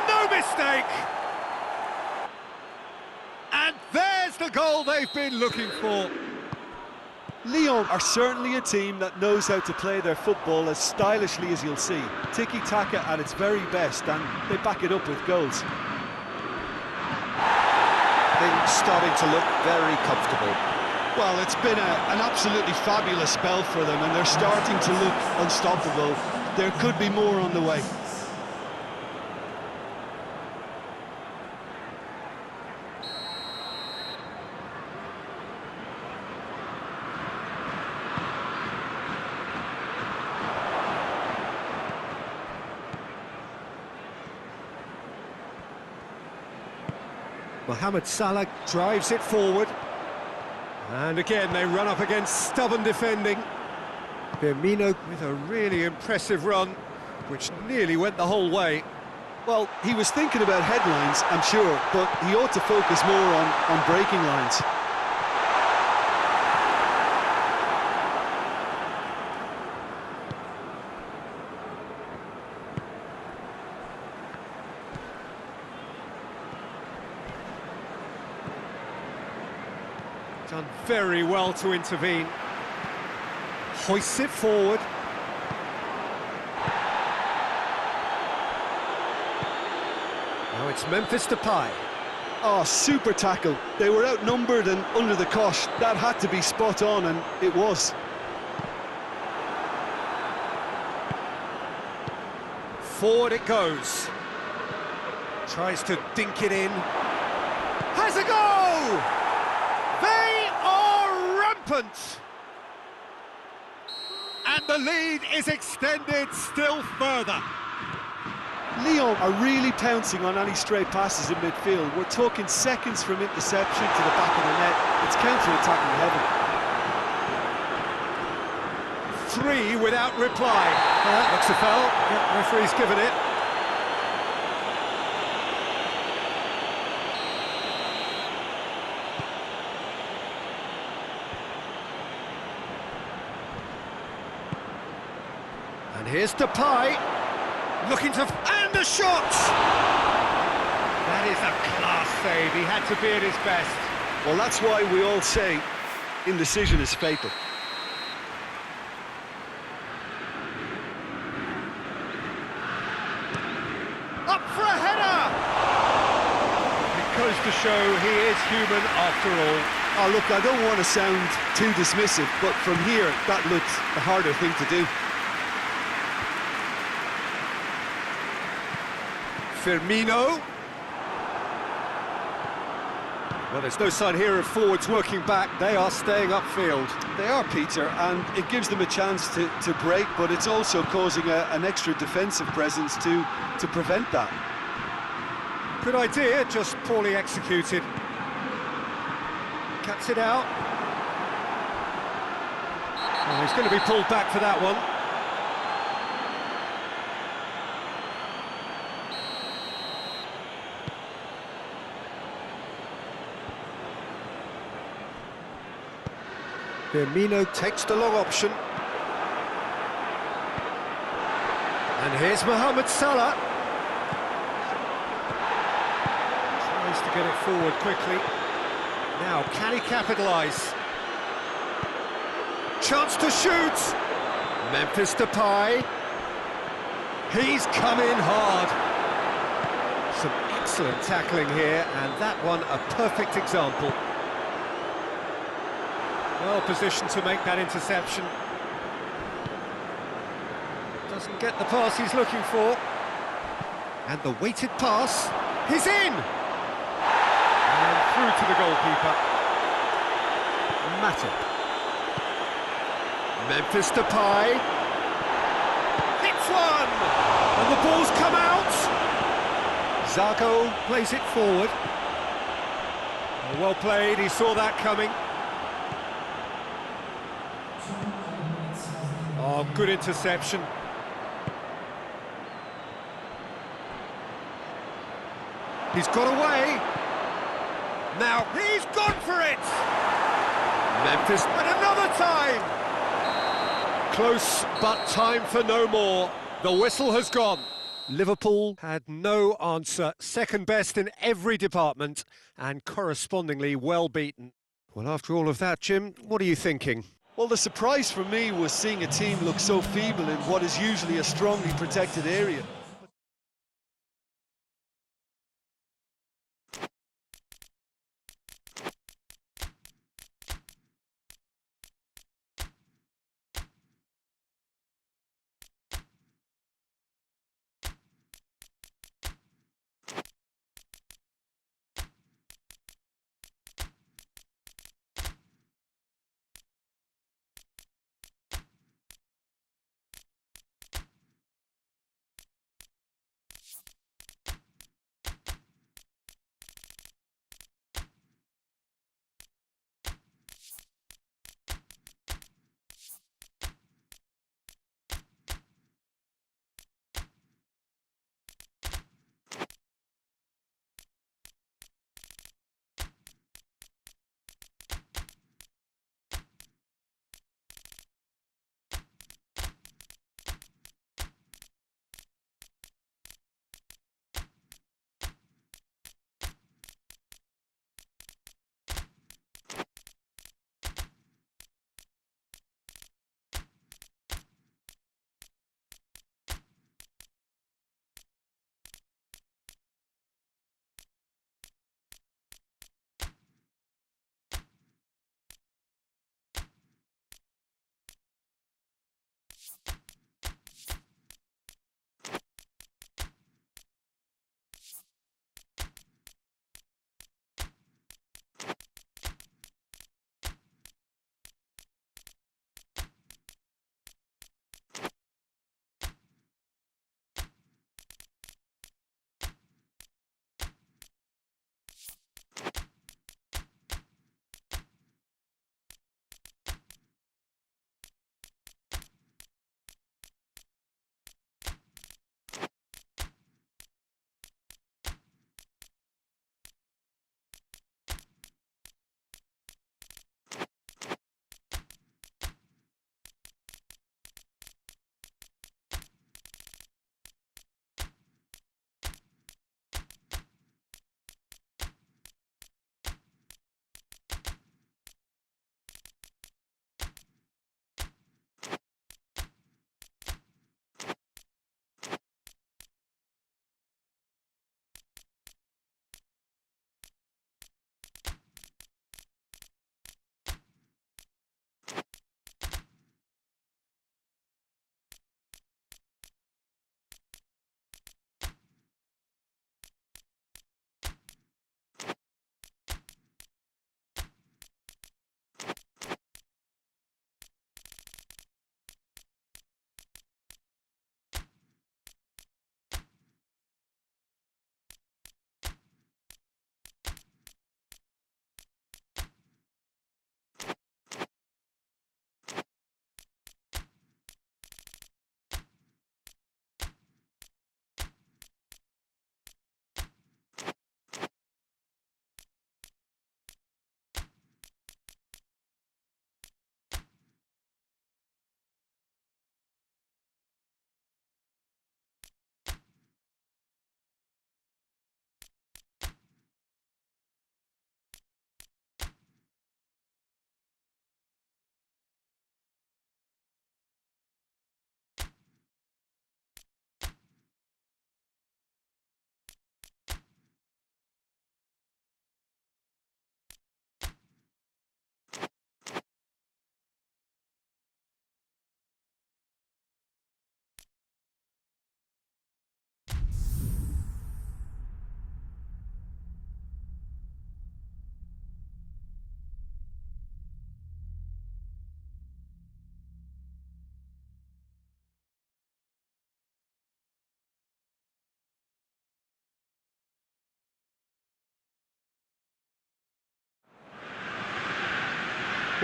A: No mistake! And there's the goal they've been looking for.
D: Lyon are certainly a team that knows how to play their football as stylishly as you'll see. Tiki-taka at its very best, and they back it up with goals.
E: Things starting to look very comfortable.
B: well, it's been an absolutely fabulous spell for them, and they're starting to look unstoppable. There could be more on the way.
A: Mohamed Salah drives it forward. And again, they run up against stubborn defending. Firmino with a really impressive run, which nearly went the whole way.
B: Well, he was thinking about headlines, I'm sure, but he ought to focus more on breaking lines.
A: Done very well to intervene. Hoists it forward. Now it's Memphis Depay.
B: Oh, super tackle. They were outnumbered and under the cosh. That had to be spot on, and it was.
A: Forward it goes. Tries to dink it in. Has a go! They are rampant! And the lead is extended still further.
D: Lyon are really pouncing on any stray passes in midfield. We're talking seconds from interception to the back of the net. It's counter-attacking heaven.
A: 3 without reply. That looks a foul. Yep, referee's given it. And here's Depay, looking to... and a shot! That is a class save, he had to be at his best.
B: Well, that's why we all say indecision is fatal.
A: Up for a header! It goes to show he is human after all.
B: Oh, look, I don't want to sound too dismissive, but from here, that looked the harder thing to do.
A: Firmino. Well, there's no sign here of forwards working back. They are staying upfield.
B: They are, Peter, and it gives them a chance to break, but it's also causing an extra defensive presence to prevent that.
A: Good idea, just poorly executed. Cuts it out. Oh, he's going to be pulled back for that one. Firmino takes the long option. And here's Mohamed Salah. Tries to get it forward quickly. Now, can he capitalise? Chance to shoot! Memphis Depay. He's come in hard. Some excellent tackling here, and that one a perfect example. Well positioned to make that interception. Doesn't get the pass he's looking for. And the weighted pass, he's in! And through to the goalkeeper. Matip. Memphis Depay. Hits one! And the ball's come out! Zago plays it forward. Well played, he saw that coming. Oh, good interception. He's got away. Now he's gone for it. Memphis, and another time. Close, but time for no more. The whistle has gone. Liverpool had no answer. Second best in every department and correspondingly well beaten. Well, after all of that, Jim, what are you thinking?
D: Well, the surprise for me was seeing a team look so feeble in what is usually a strongly protected area.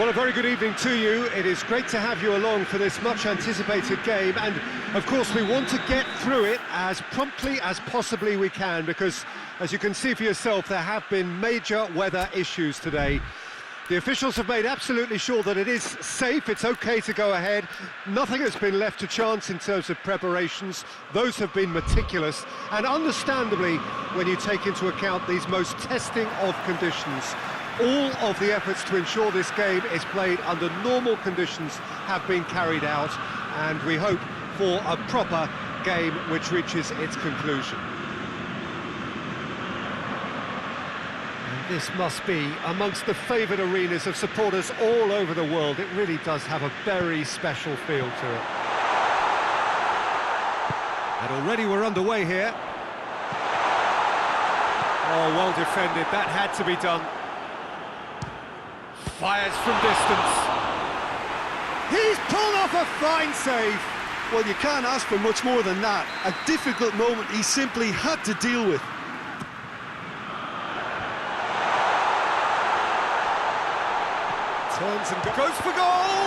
A: Well, a very good evening to you. It is great to have you along for this much-anticipated game, and of course we want to get through it as promptly as possibly we can, because, as you can see for yourself, there have been major weather issues today. The officials have made absolutely sure that it is safe, it's okay to go ahead. Nothing has been left to chance in terms of preparations. Those have been meticulous, and understandably, when you take into account these most testing of conditions, all of the efforts to ensure this game is played under normal conditions have been carried out, and we hope for a proper game which reaches its conclusion. And this must be amongst the favoured arenas of supporters all over the world. It really does have a very special feel to it. And already we're underway here. Oh, well defended, that had to be done. Fires from distance. He's pulled off a fine save.
D: Well, you can't ask for much more than that. A difficult moment he simply had to deal with.
A: Turns and goes for goal.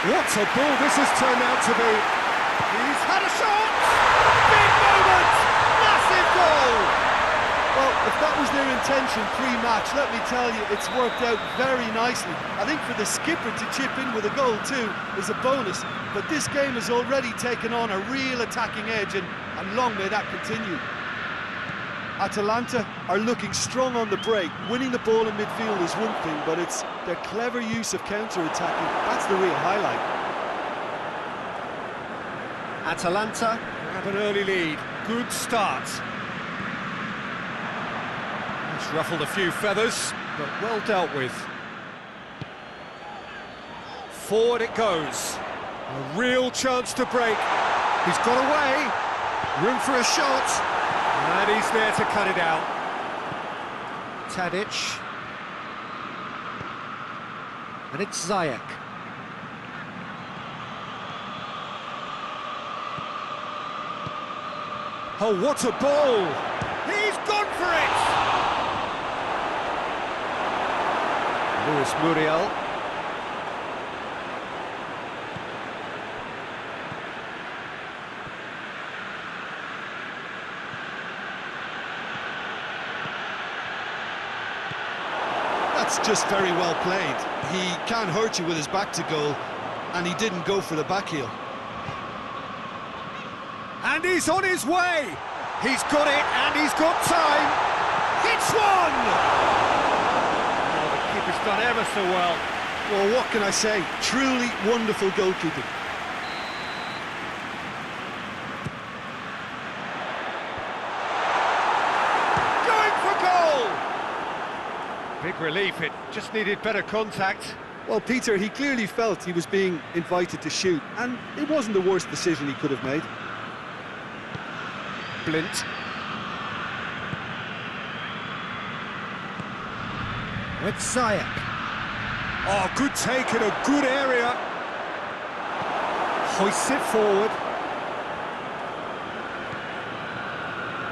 A: What a ball this has turned out to be. He's had a shot. Big moment. Massive goal!
D: Well, if that was their intention pre-match, let me tell you, it's worked out very nicely. I think for the skipper to chip in with a goal too is a bonus, but this game has already taken on a real attacking edge, and long may that continue. Atalanta are looking strong on the break. Winning the ball in midfield is one thing, but it's their clever use of counter-attacking. That's the real highlight.
A: Atalanta have an early lead. Good start. It's ruffled a few feathers, but well dealt with. Forward it goes. A real chance to break. He's got away. Room for a shot. And he's there to cut it out. Tadic. And it's Ziyech. Oh, what a ball! He's gone for it! Luis Muriel.
D: That's just very well played. He can't hurt you with his back to goal, and he didn't go for the back heel.
A: And he's on his way! He's got it, and he's got time! Hits one! Oh, the keeper's done ever so well.
D: Well, what can I say? Truly wonderful goalkeeping.
A: Going for goal! Big relief, it just needed better contact.
D: Well, Peter, he clearly felt he was being invited to shoot, and it wasn't the worst decision he could have made.
A: Blint. With Ziyech. Oh, good take in a good area. Hoists it forward.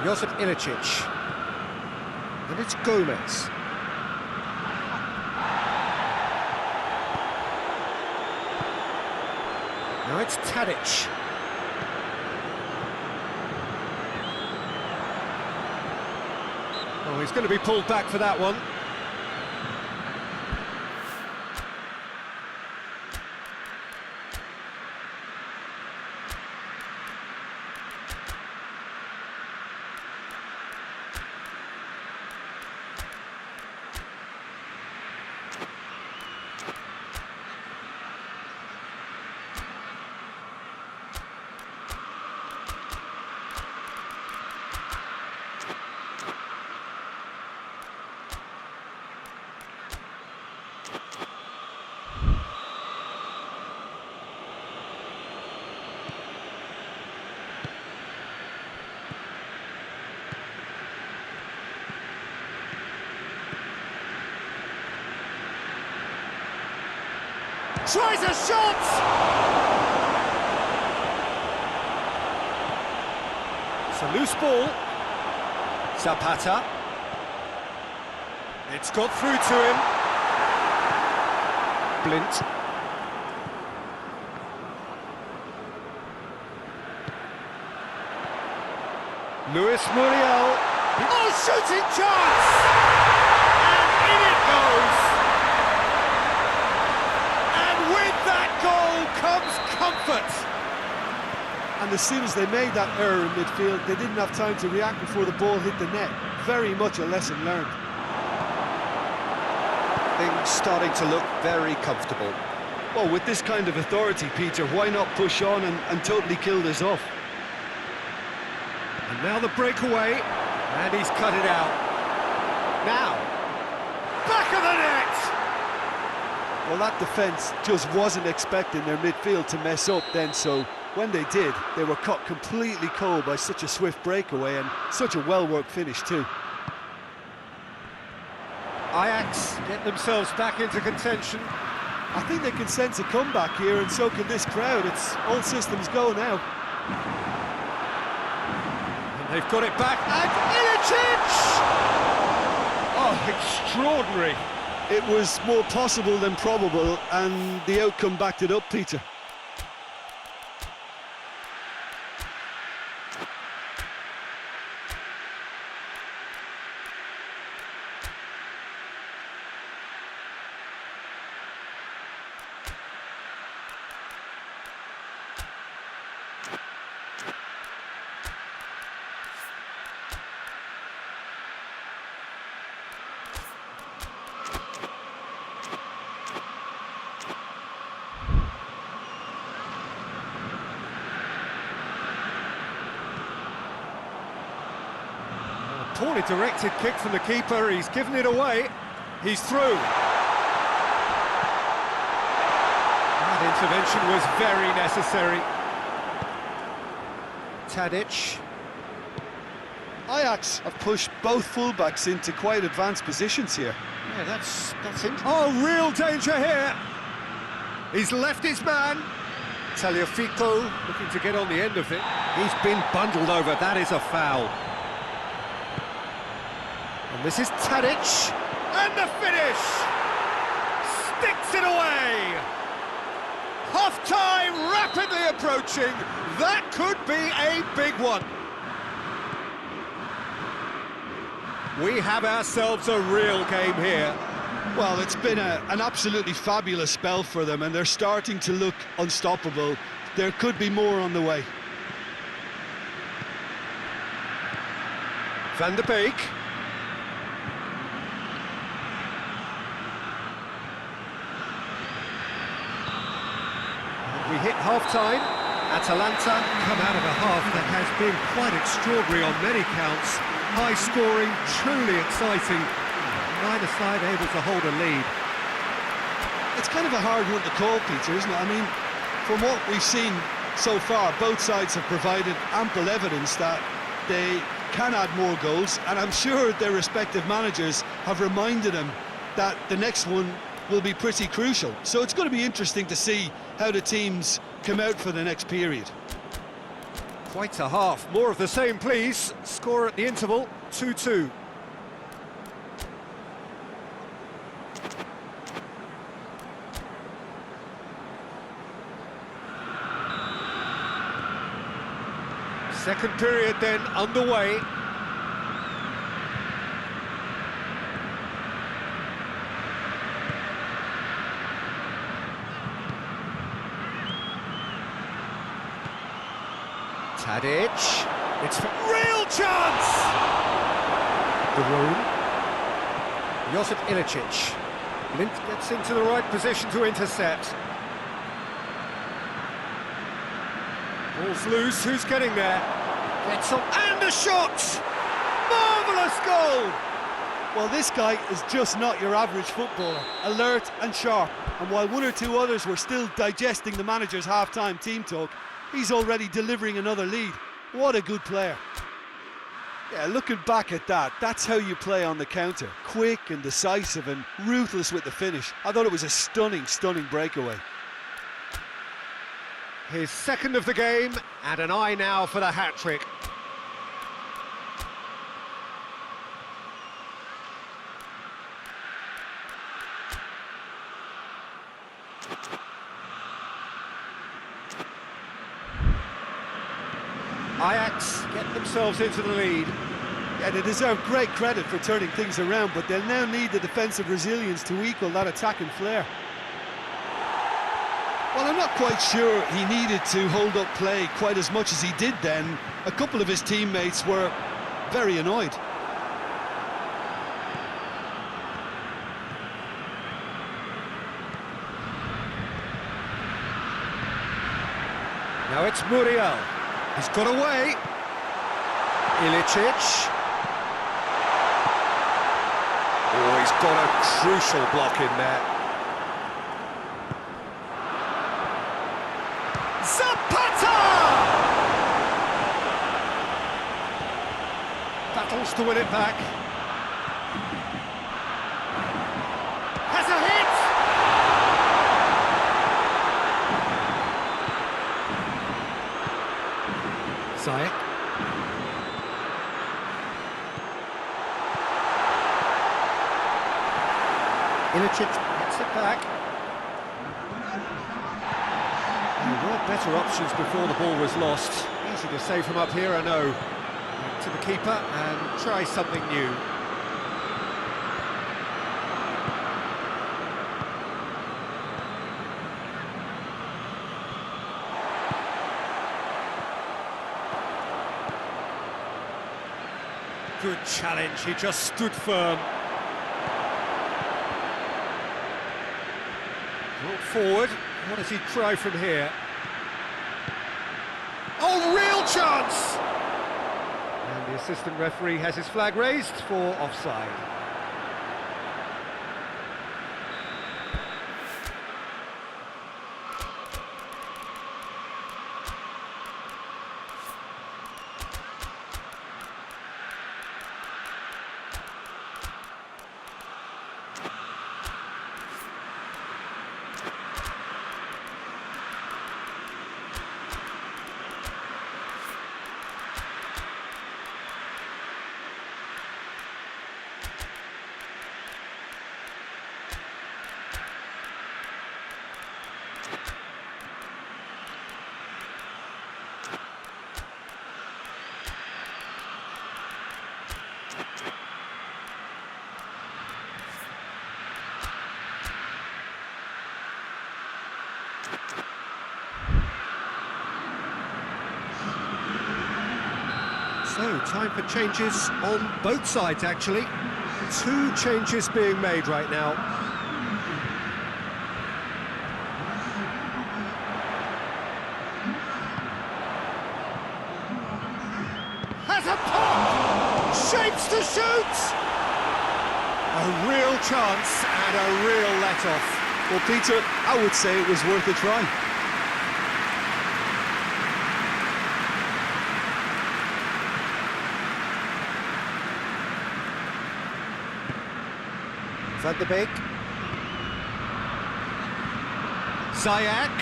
A: Josip Ilicic. And it's Gomez. Now it's Tadic. Oh, he's going to be pulled back for that one. Tries a shot! It's a loose ball.
E: Zapata.
A: It's got through to him. Blint. Luis Muriel. Oh, shooting chance! And in it goes! And with that goal comes comfort!
D: And as soon as they made that error in midfield, they didn't have time to react before the ball hit the net. Very much a lesson learned.
E: Things starting to look very comfortable.
B: Well, with this kind of authority, Peter, why not push on and totally kill this off?
A: And now the breakaway, and he's cut it out. Now, back of the net!
D: Well, that defence just wasn't expecting their midfield to mess up then, so when they did, they were caught completely cold by such a swift breakaway and such a well-worked finish too.
A: Ajax get themselves back into contention.
D: I think they can sense a comeback here, and so can this crowd. It's all systems go now.
A: And they've got it back, and Ilicic! Oh, extraordinary.
B: It was more possible than probable, and the outcome backed it up, Peter.
A: Poorly directed kick from the keeper, he's given it away, he's through. That intervention was very necessary. Tadic.
D: Ajax have pushed both fullbacks into quite advanced positions here.
A: Yeah, that's it. Oh, real danger here. He's left his man. Tagliafico looking to get on the end of it. He's been bundled over, that is a foul. And this is Tadic, and the finish! Sticks it away! Half-time rapidly approaching, that could be a big one. We have ourselves a real game here.
B: Well, it's been an absolutely fabulous spell for them, and they're starting to look unstoppable. There could be more on the way.
A: Van der Beek. We hit half-time. Atalanta come out of a half that has been quite extraordinary on many counts. High-scoring, truly exciting. Neither side able to hold a lead.
B: It's kind of a hard one to call, Peter, isn't it? I mean, from what we've seen so far, both sides have provided ample evidence that they can add more goals, and I'm sure their respective managers have reminded them that the next one will be pretty crucial. So it's going to be interesting to see how the teams come out for the next period.
A: Quite a half. More of the same, please. Score at the interval, 2-2. Second period then underway. Tadic, it's a real chance! The room. Josip Ilicic. Lint gets into the right position to intercept. Ball's loose, who's getting there? Gets on, and a shot! Marvellous goal!
D: Well, this guy is just not your average footballer. Alert and sharp. And while one or two others were still digesting the manager's half-time team talk, he's already delivering another lead. What a good player. Yeah, looking back at that, that's how you play on the counter. Quick and decisive and ruthless with the finish. I thought it was a stunning, stunning breakaway.
A: His second of the game, and an eye now for the hat-trick. Ajax get themselves into the lead.
D: Yeah, they deserve great credit for turning things around, but they'll now need the defensive resilience to equal that attacking flair.
B: Well, I'm not quite sure he needed to hold up play quite as much as he did then. A couple of his teammates were very annoyed.
A: Now it's Muriel. He's got away. Ilicic.
E: Oh, he's got a crucial block in there.
A: Zapata! Battles to win it back. Has a hit! Ziyech. Ilicic gets it back. There were better options before the ball was lost. Easy to save from up here, I know. Back to the keeper and try something new. Good challenge, he just stood firm. Brought forward, what does he try from here? Oh, real chance! And the assistant referee has his flag raised for offside. So, time for changes on both sides, actually. 2 changes being made right now. Has a pop! Shapes to shoot! A real chance and a real let-off.
B: Well, Peter, I would say it was worth a try.
A: Van de Beek. Ziyech.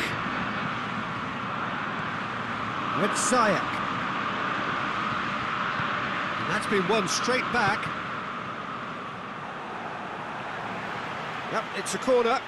A: With Ziyech. And that's been won straight back. Yep, it's a corner.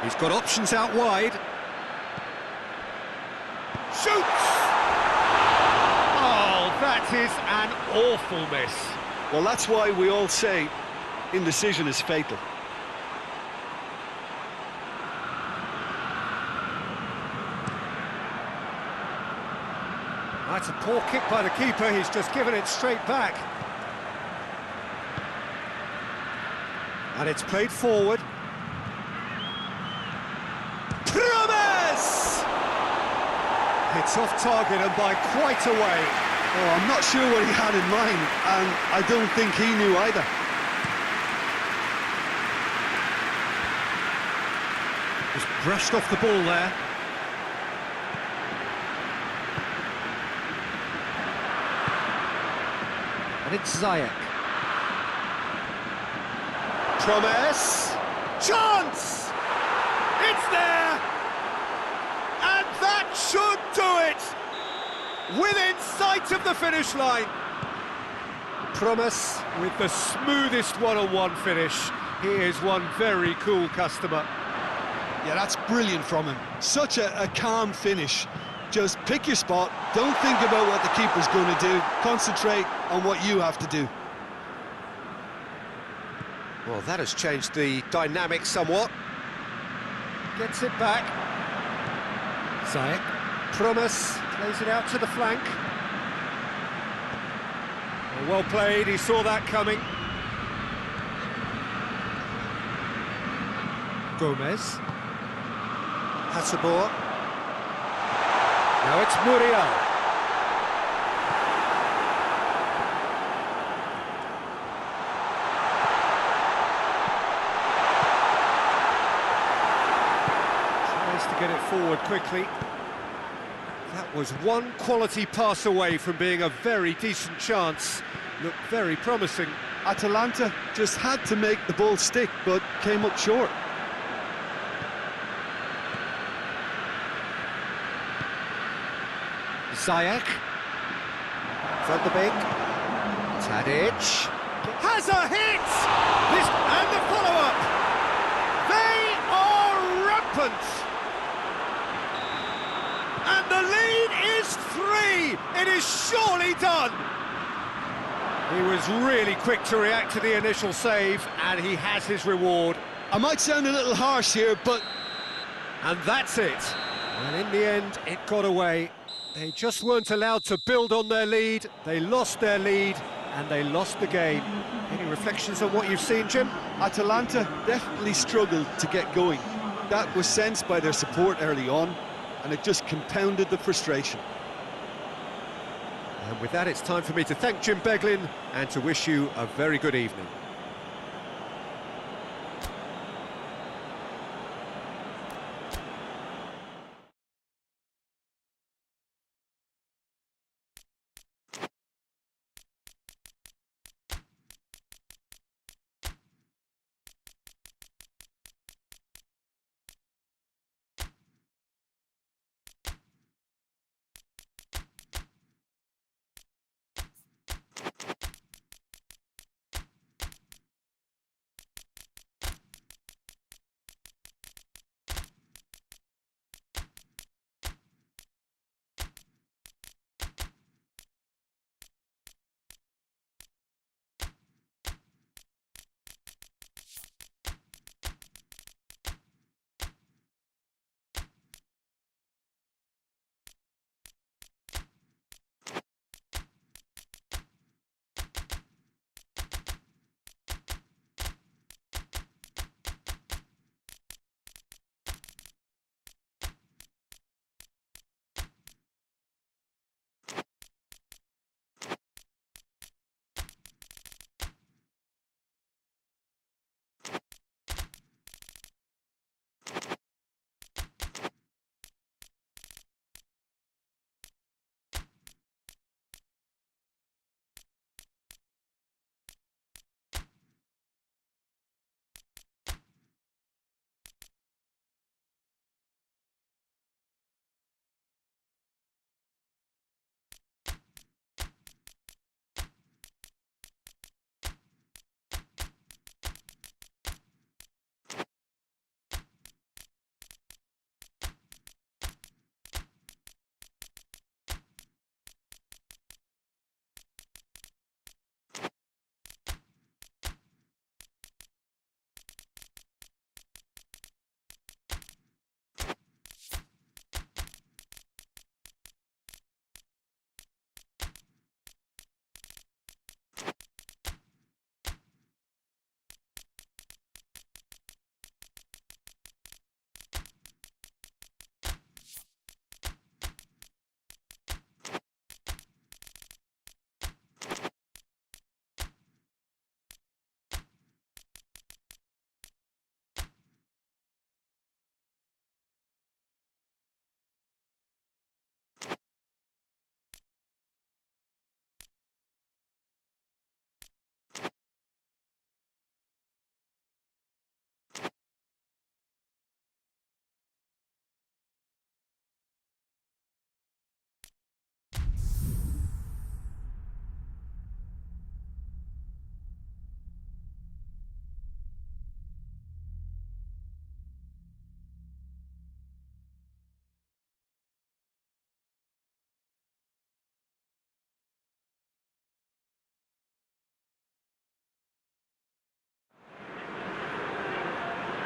A: He's got options out wide. Shoots! Oh, that is an awful miss.
B: Well, that's why we all say indecision is fatal.
A: That's a poor kick by the keeper, he's just given it straight back. And it's played forward. Promise! It's off target and by quite a way.
B: Oh, I'm not sure what he had in mind, and I don't think he knew either.
A: Just brushed off the ball there. And it's Ziyech. Promes. Chance! It's there! And that should do it! Within sight of the finish line. Promes with the smoothest one-on-one finish. He is one very cool customer.
B: Yeah, that's brilliant from him. Such a calm finish. Just pick your spot, don't think about what the keeper's going to do, concentrate on what you have to do.
A: Well, that has changed the dynamic somewhat. Gets it back. Ziyech. Promes plays it out to the flank. Well played, he saw that coming. Gomez. Hasabor. Now it's Muriel. Tries to get it forward quickly. That was one quality pass away from being a very decent chance. Looked very promising.
B: Atalanta just had to make the ball stick, but came up short.
A: Ziyech. Van der Beek. Tadic. Has a hit! And the follow-up! They are rampant! And the lead is 3! It is surely done! He was really quick to react to the initial save, and he has his reward.
B: I might sound a little harsh here, but...
A: And that's it. And in the end, it got away. They just weren't allowed to build on their lead. They lost their lead, and they lost the game. Any reflections on what you've seen, Jim?
B: Atalanta definitely struggled to get going. That was sensed by their support early on, and it just compounded the frustration.
A: And with that, it's time for me to thank Jim Beglin and to wish you a very good evening.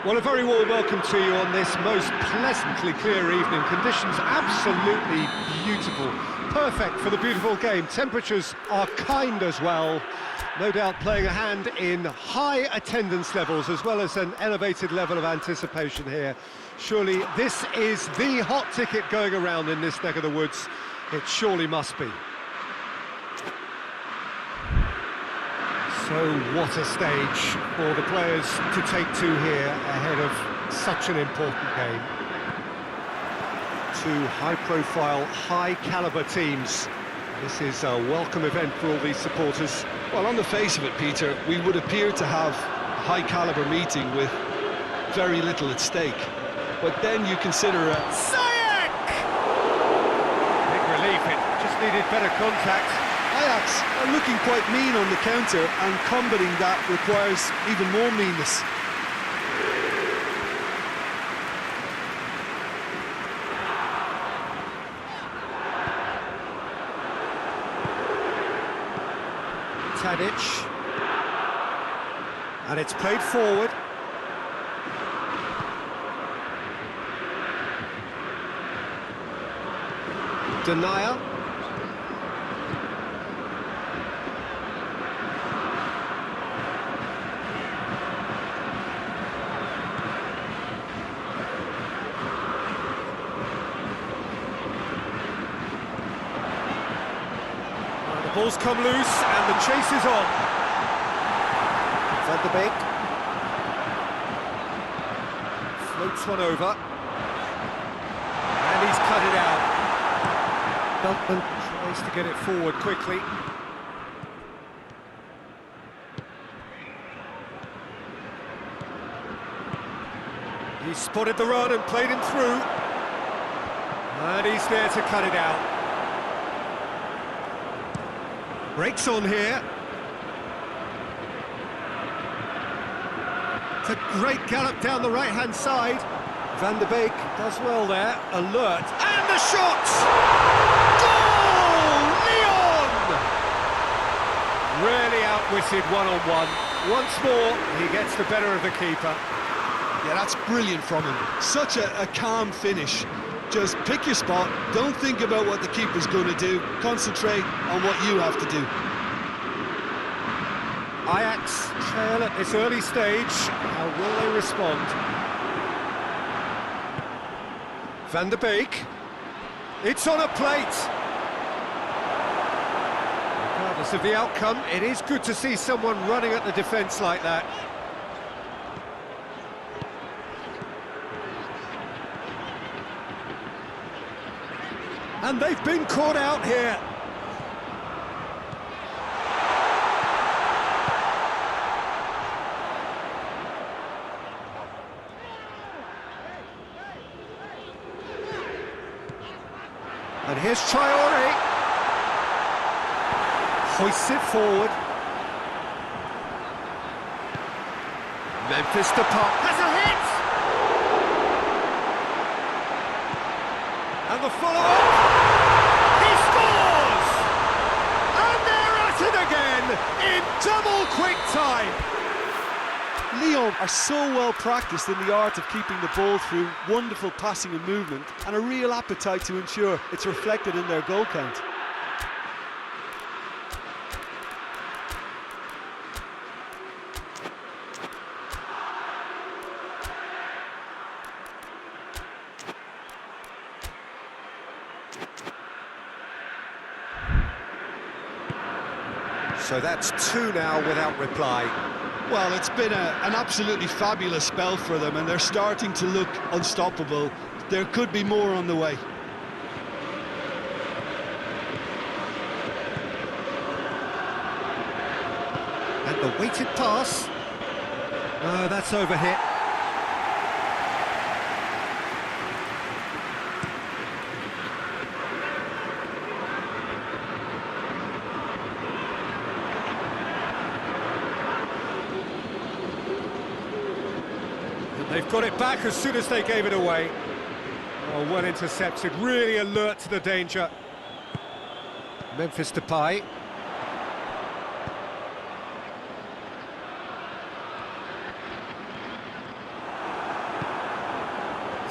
A: Well, a very warm welcome to you on this most pleasantly clear evening. Conditions absolutely beautiful. Perfect for the beautiful game. Temperatures are kind as well. No doubt playing a hand in high attendance levels as well as an elevated level of anticipation here. Surely this is the hot ticket going around in this neck of the woods. It surely must be. So what a stage for the players to take to here ahead of such an important game. Two high-profile, high-caliber teams. This is a welcome event for all these supporters.
B: Well, on the face of it, Peter, we would appear to have a high-caliber meeting with very little at stake. But then you consider a...
A: Big relief, it just needed better contact.
D: Ajax are looking quite mean on the counter, and combating that requires even more meanness.
A: Tadic. And it's played forward. Denial. Ball's come loose and the chase is on. Van de Beek floats one over and he's cut it out. Beltman tries to get it forward quickly. He spotted the run and played him through, and he's there to cut it out. Breaks on here. It's a great gallop down the right-hand side. Van de Beek does well there, alert. And the shot! Goal! Lyon! Really outwitted one-on-one. Once more, he gets the better of the keeper.
B: Yeah, that's brilliant from him. Such a calm finish. Just pick your spot, don't think about what the keeper's going to do, concentrate on what you have to do.
A: Ajax trail at this early stage. How will they respond? Van de Beek. It's on a plate. Regardless of the outcome, it is good to see someone running at the defence like that. And they've been caught out here. And here's Traore. Hoists it forward. Memphis Depay has a hit! And the follow-up. He scores! And they're at it again in double quick time.
D: Lyon are so well practiced in the art of keeping the ball through wonderful passing and movement, and a real appetite to ensure it's reflected in their goal count.
A: So that's two now without reply.
B: Well, it's been an absolutely fabulous spell for them, and they're starting to look unstoppable. There could be more on the way.
A: And the weighted pass. That's overhit. They've got it back as soon as they gave it away. Oh, well intercepted, really alert to the danger. Memphis Depay.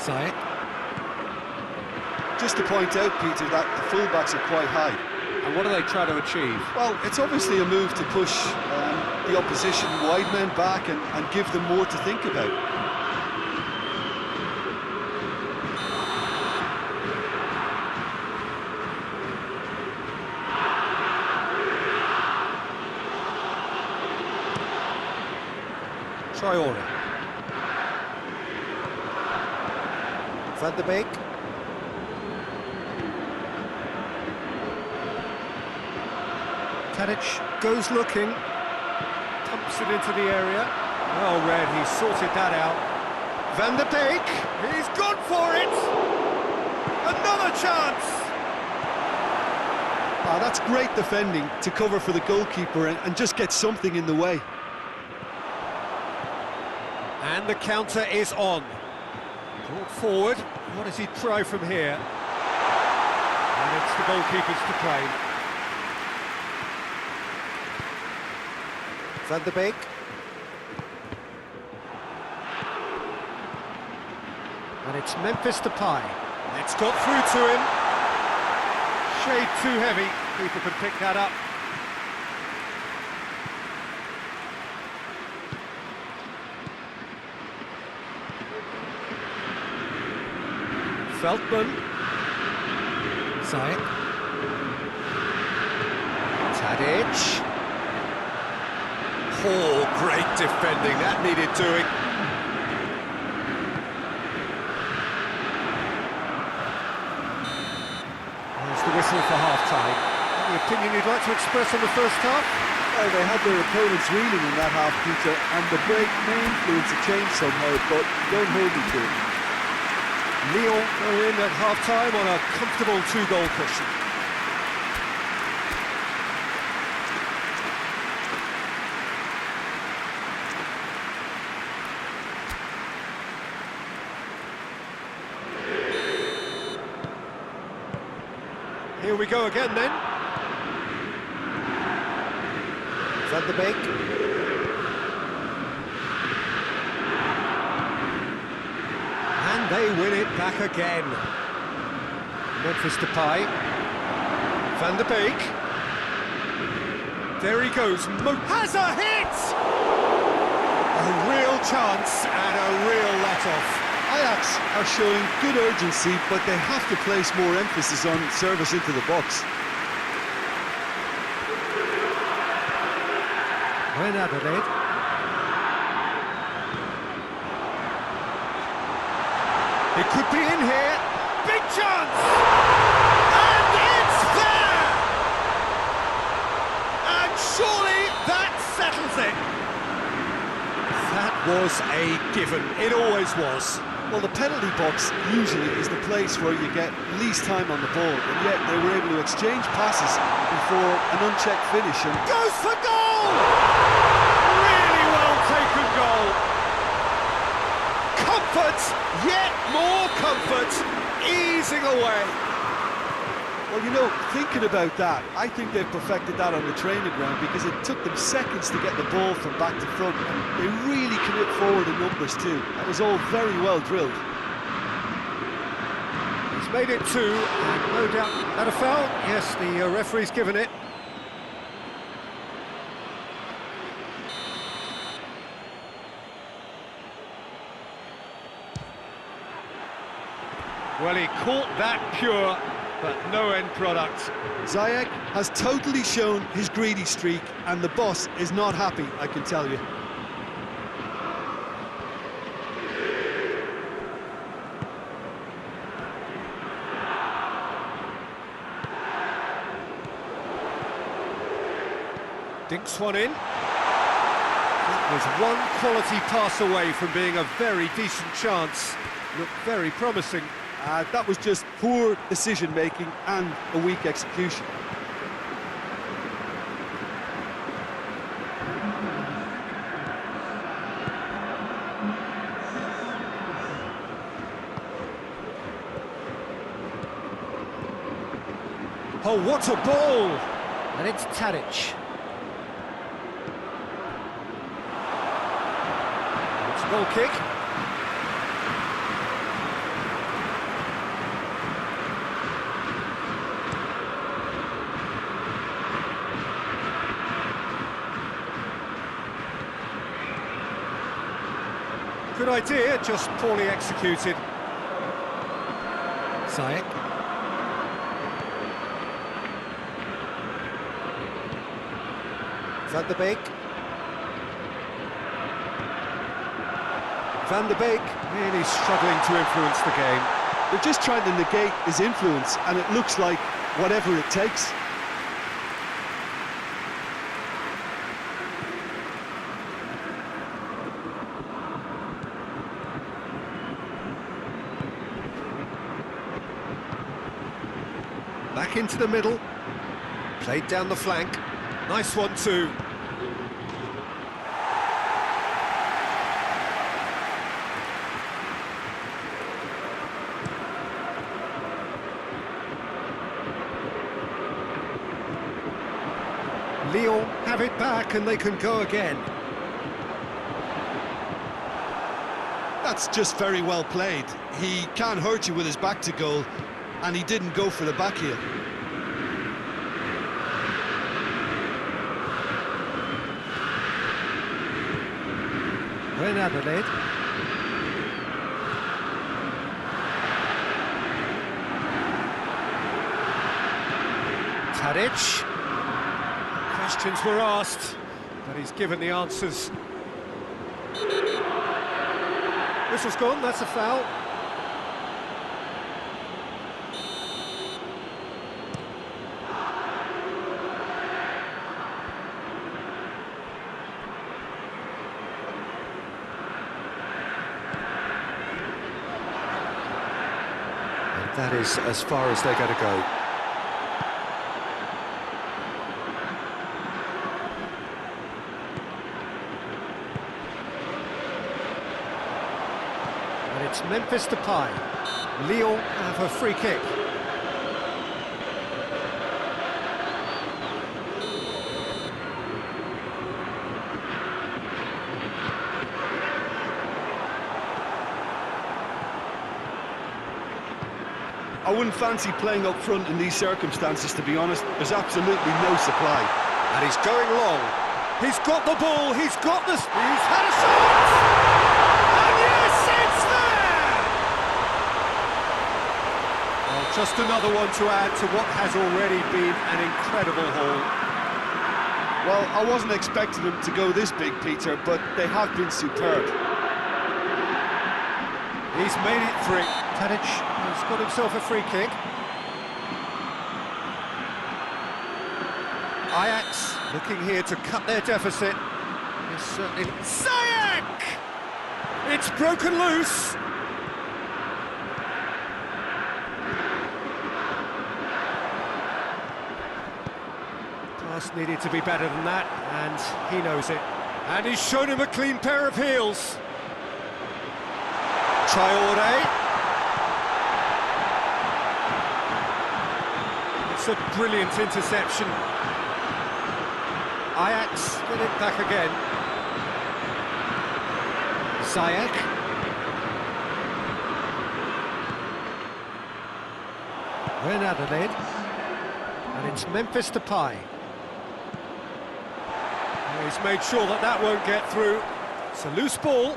A: Zayek.
D: Just to point out, Peter, that the fullbacks are quite high.
C: And what are they trying to achieve?
D: Well, it's obviously a move to push the opposition wide men back and give them more to think about.
A: Traore. Van der Beek. Tadic goes looking, pumps it into the area. Well read, he's sorted that out. Van der Beek, he's gone for it! Another chance!
D: Ah, that's great defending to cover for the goalkeeper and just get something in the way.
A: And the counter is on. Brought forward, what does he try from here? And it's the goalkeepers to claim. Van der Beek. And it's Memphis Depay. It's got through to him. Shade too heavy. People can pick that up. Feldman. Zayek. Tadic.
E: Oh, great defending. That needed doing.
A: There's the whistle for half-time. Any opinion you'd like to express on the first half?
D: Well, they had their opponents reeling in that half, Peter, and the break may influence a change somehow, but don't hold me to it.
A: Lyon are in at half-time on a comfortable two-goal cushion. Here we go again then. Van der Beek. And they win it back again. Memphis Depay. Van der Beek. There he goes. Has a hit! A real chance and a real let-off.
D: Ajax are showing good urgency, but they have to place more emphasis on service into the box.
A: When Adelaide. It could be in here. Big chance! And it's there! And surely that settles it. That was a given. It always was.
D: Well, the penalty box usually is the place where you get least time on the ball, and yet they were able to exchange passes before an unchecked finish. And
A: Goes for goal! Really well taken goal. Comfort, yet more comfort, easing away.
D: well, you know, thinking about that, I think they've perfected that on the training ground because it took them seconds to get the ball from back to front. And they really commit forward in numbers too. That was all very well drilled.
A: He's made it two, and no doubt that a foul. Yes, the referee's given it. Well, he caught that pure, but no end product.
D: Zayek has totally shown his greedy streak, and the boss is not happy, I can tell you.
A: Dinks one in. That was one quality pass away from being a very decent chance. Looked very promising.
D: That was just poor decision-making and a weak execution.
A: Oh, what a ball! And it's Tadic. It's a goal kick. Good idea, just poorly executed. Ziyech. Van der Beek. Van der Beek really struggling to influence the game.
D: They're just trying to negate his influence, and it looks like whatever it takes.
A: Back into the middle. Played down the flank. Nice one too. Lyon have it back and they can go again.
B: That's just very well played. He can't hurt you with his back to goal, and he didn't go for the back heel.
A: Adelaide. Tadic. Questions were asked, but he's given the answers. Whistle's gone, that's a foul. That is as far as they're going to go. And it's Memphis Depay. Lyon have a free kick.
B: I wouldn't fancy playing up front in these circumstances, to be honest. There's absolutely no supply.
A: And he's going long. He's got the ball, he's got this. He's had a shot! And yes, it's there! Well, just another one to add to what has already been an incredible haul.
B: Well, I wasn't expecting them to go this big, Peter, but they have been superb.
A: He's made it free. Tadic has got himself a free kick. Ajax looking here to cut their deficit. Yes, certainly. Ziyech! It's broken loose. Pass needed to be better than that, and he knows it. And he's shown him a clean pair of heels. Traoré. It's a brilliant interception. Ajax get it back again. Ziyech. Adelaide. And it's Memphis Depay. He's made sure that that won't get through. It's a loose ball.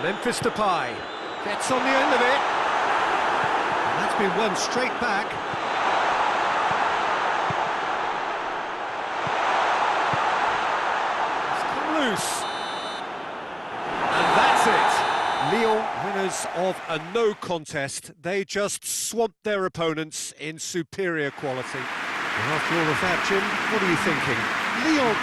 A: Memphis Depay gets on the end of it. And that's been won straight back. It's come loose. And that's it. Lyon, winners of a no contest. They just swamped their opponents in superior quality. And after all of that, Jim, what are you thinking?
D: Lyon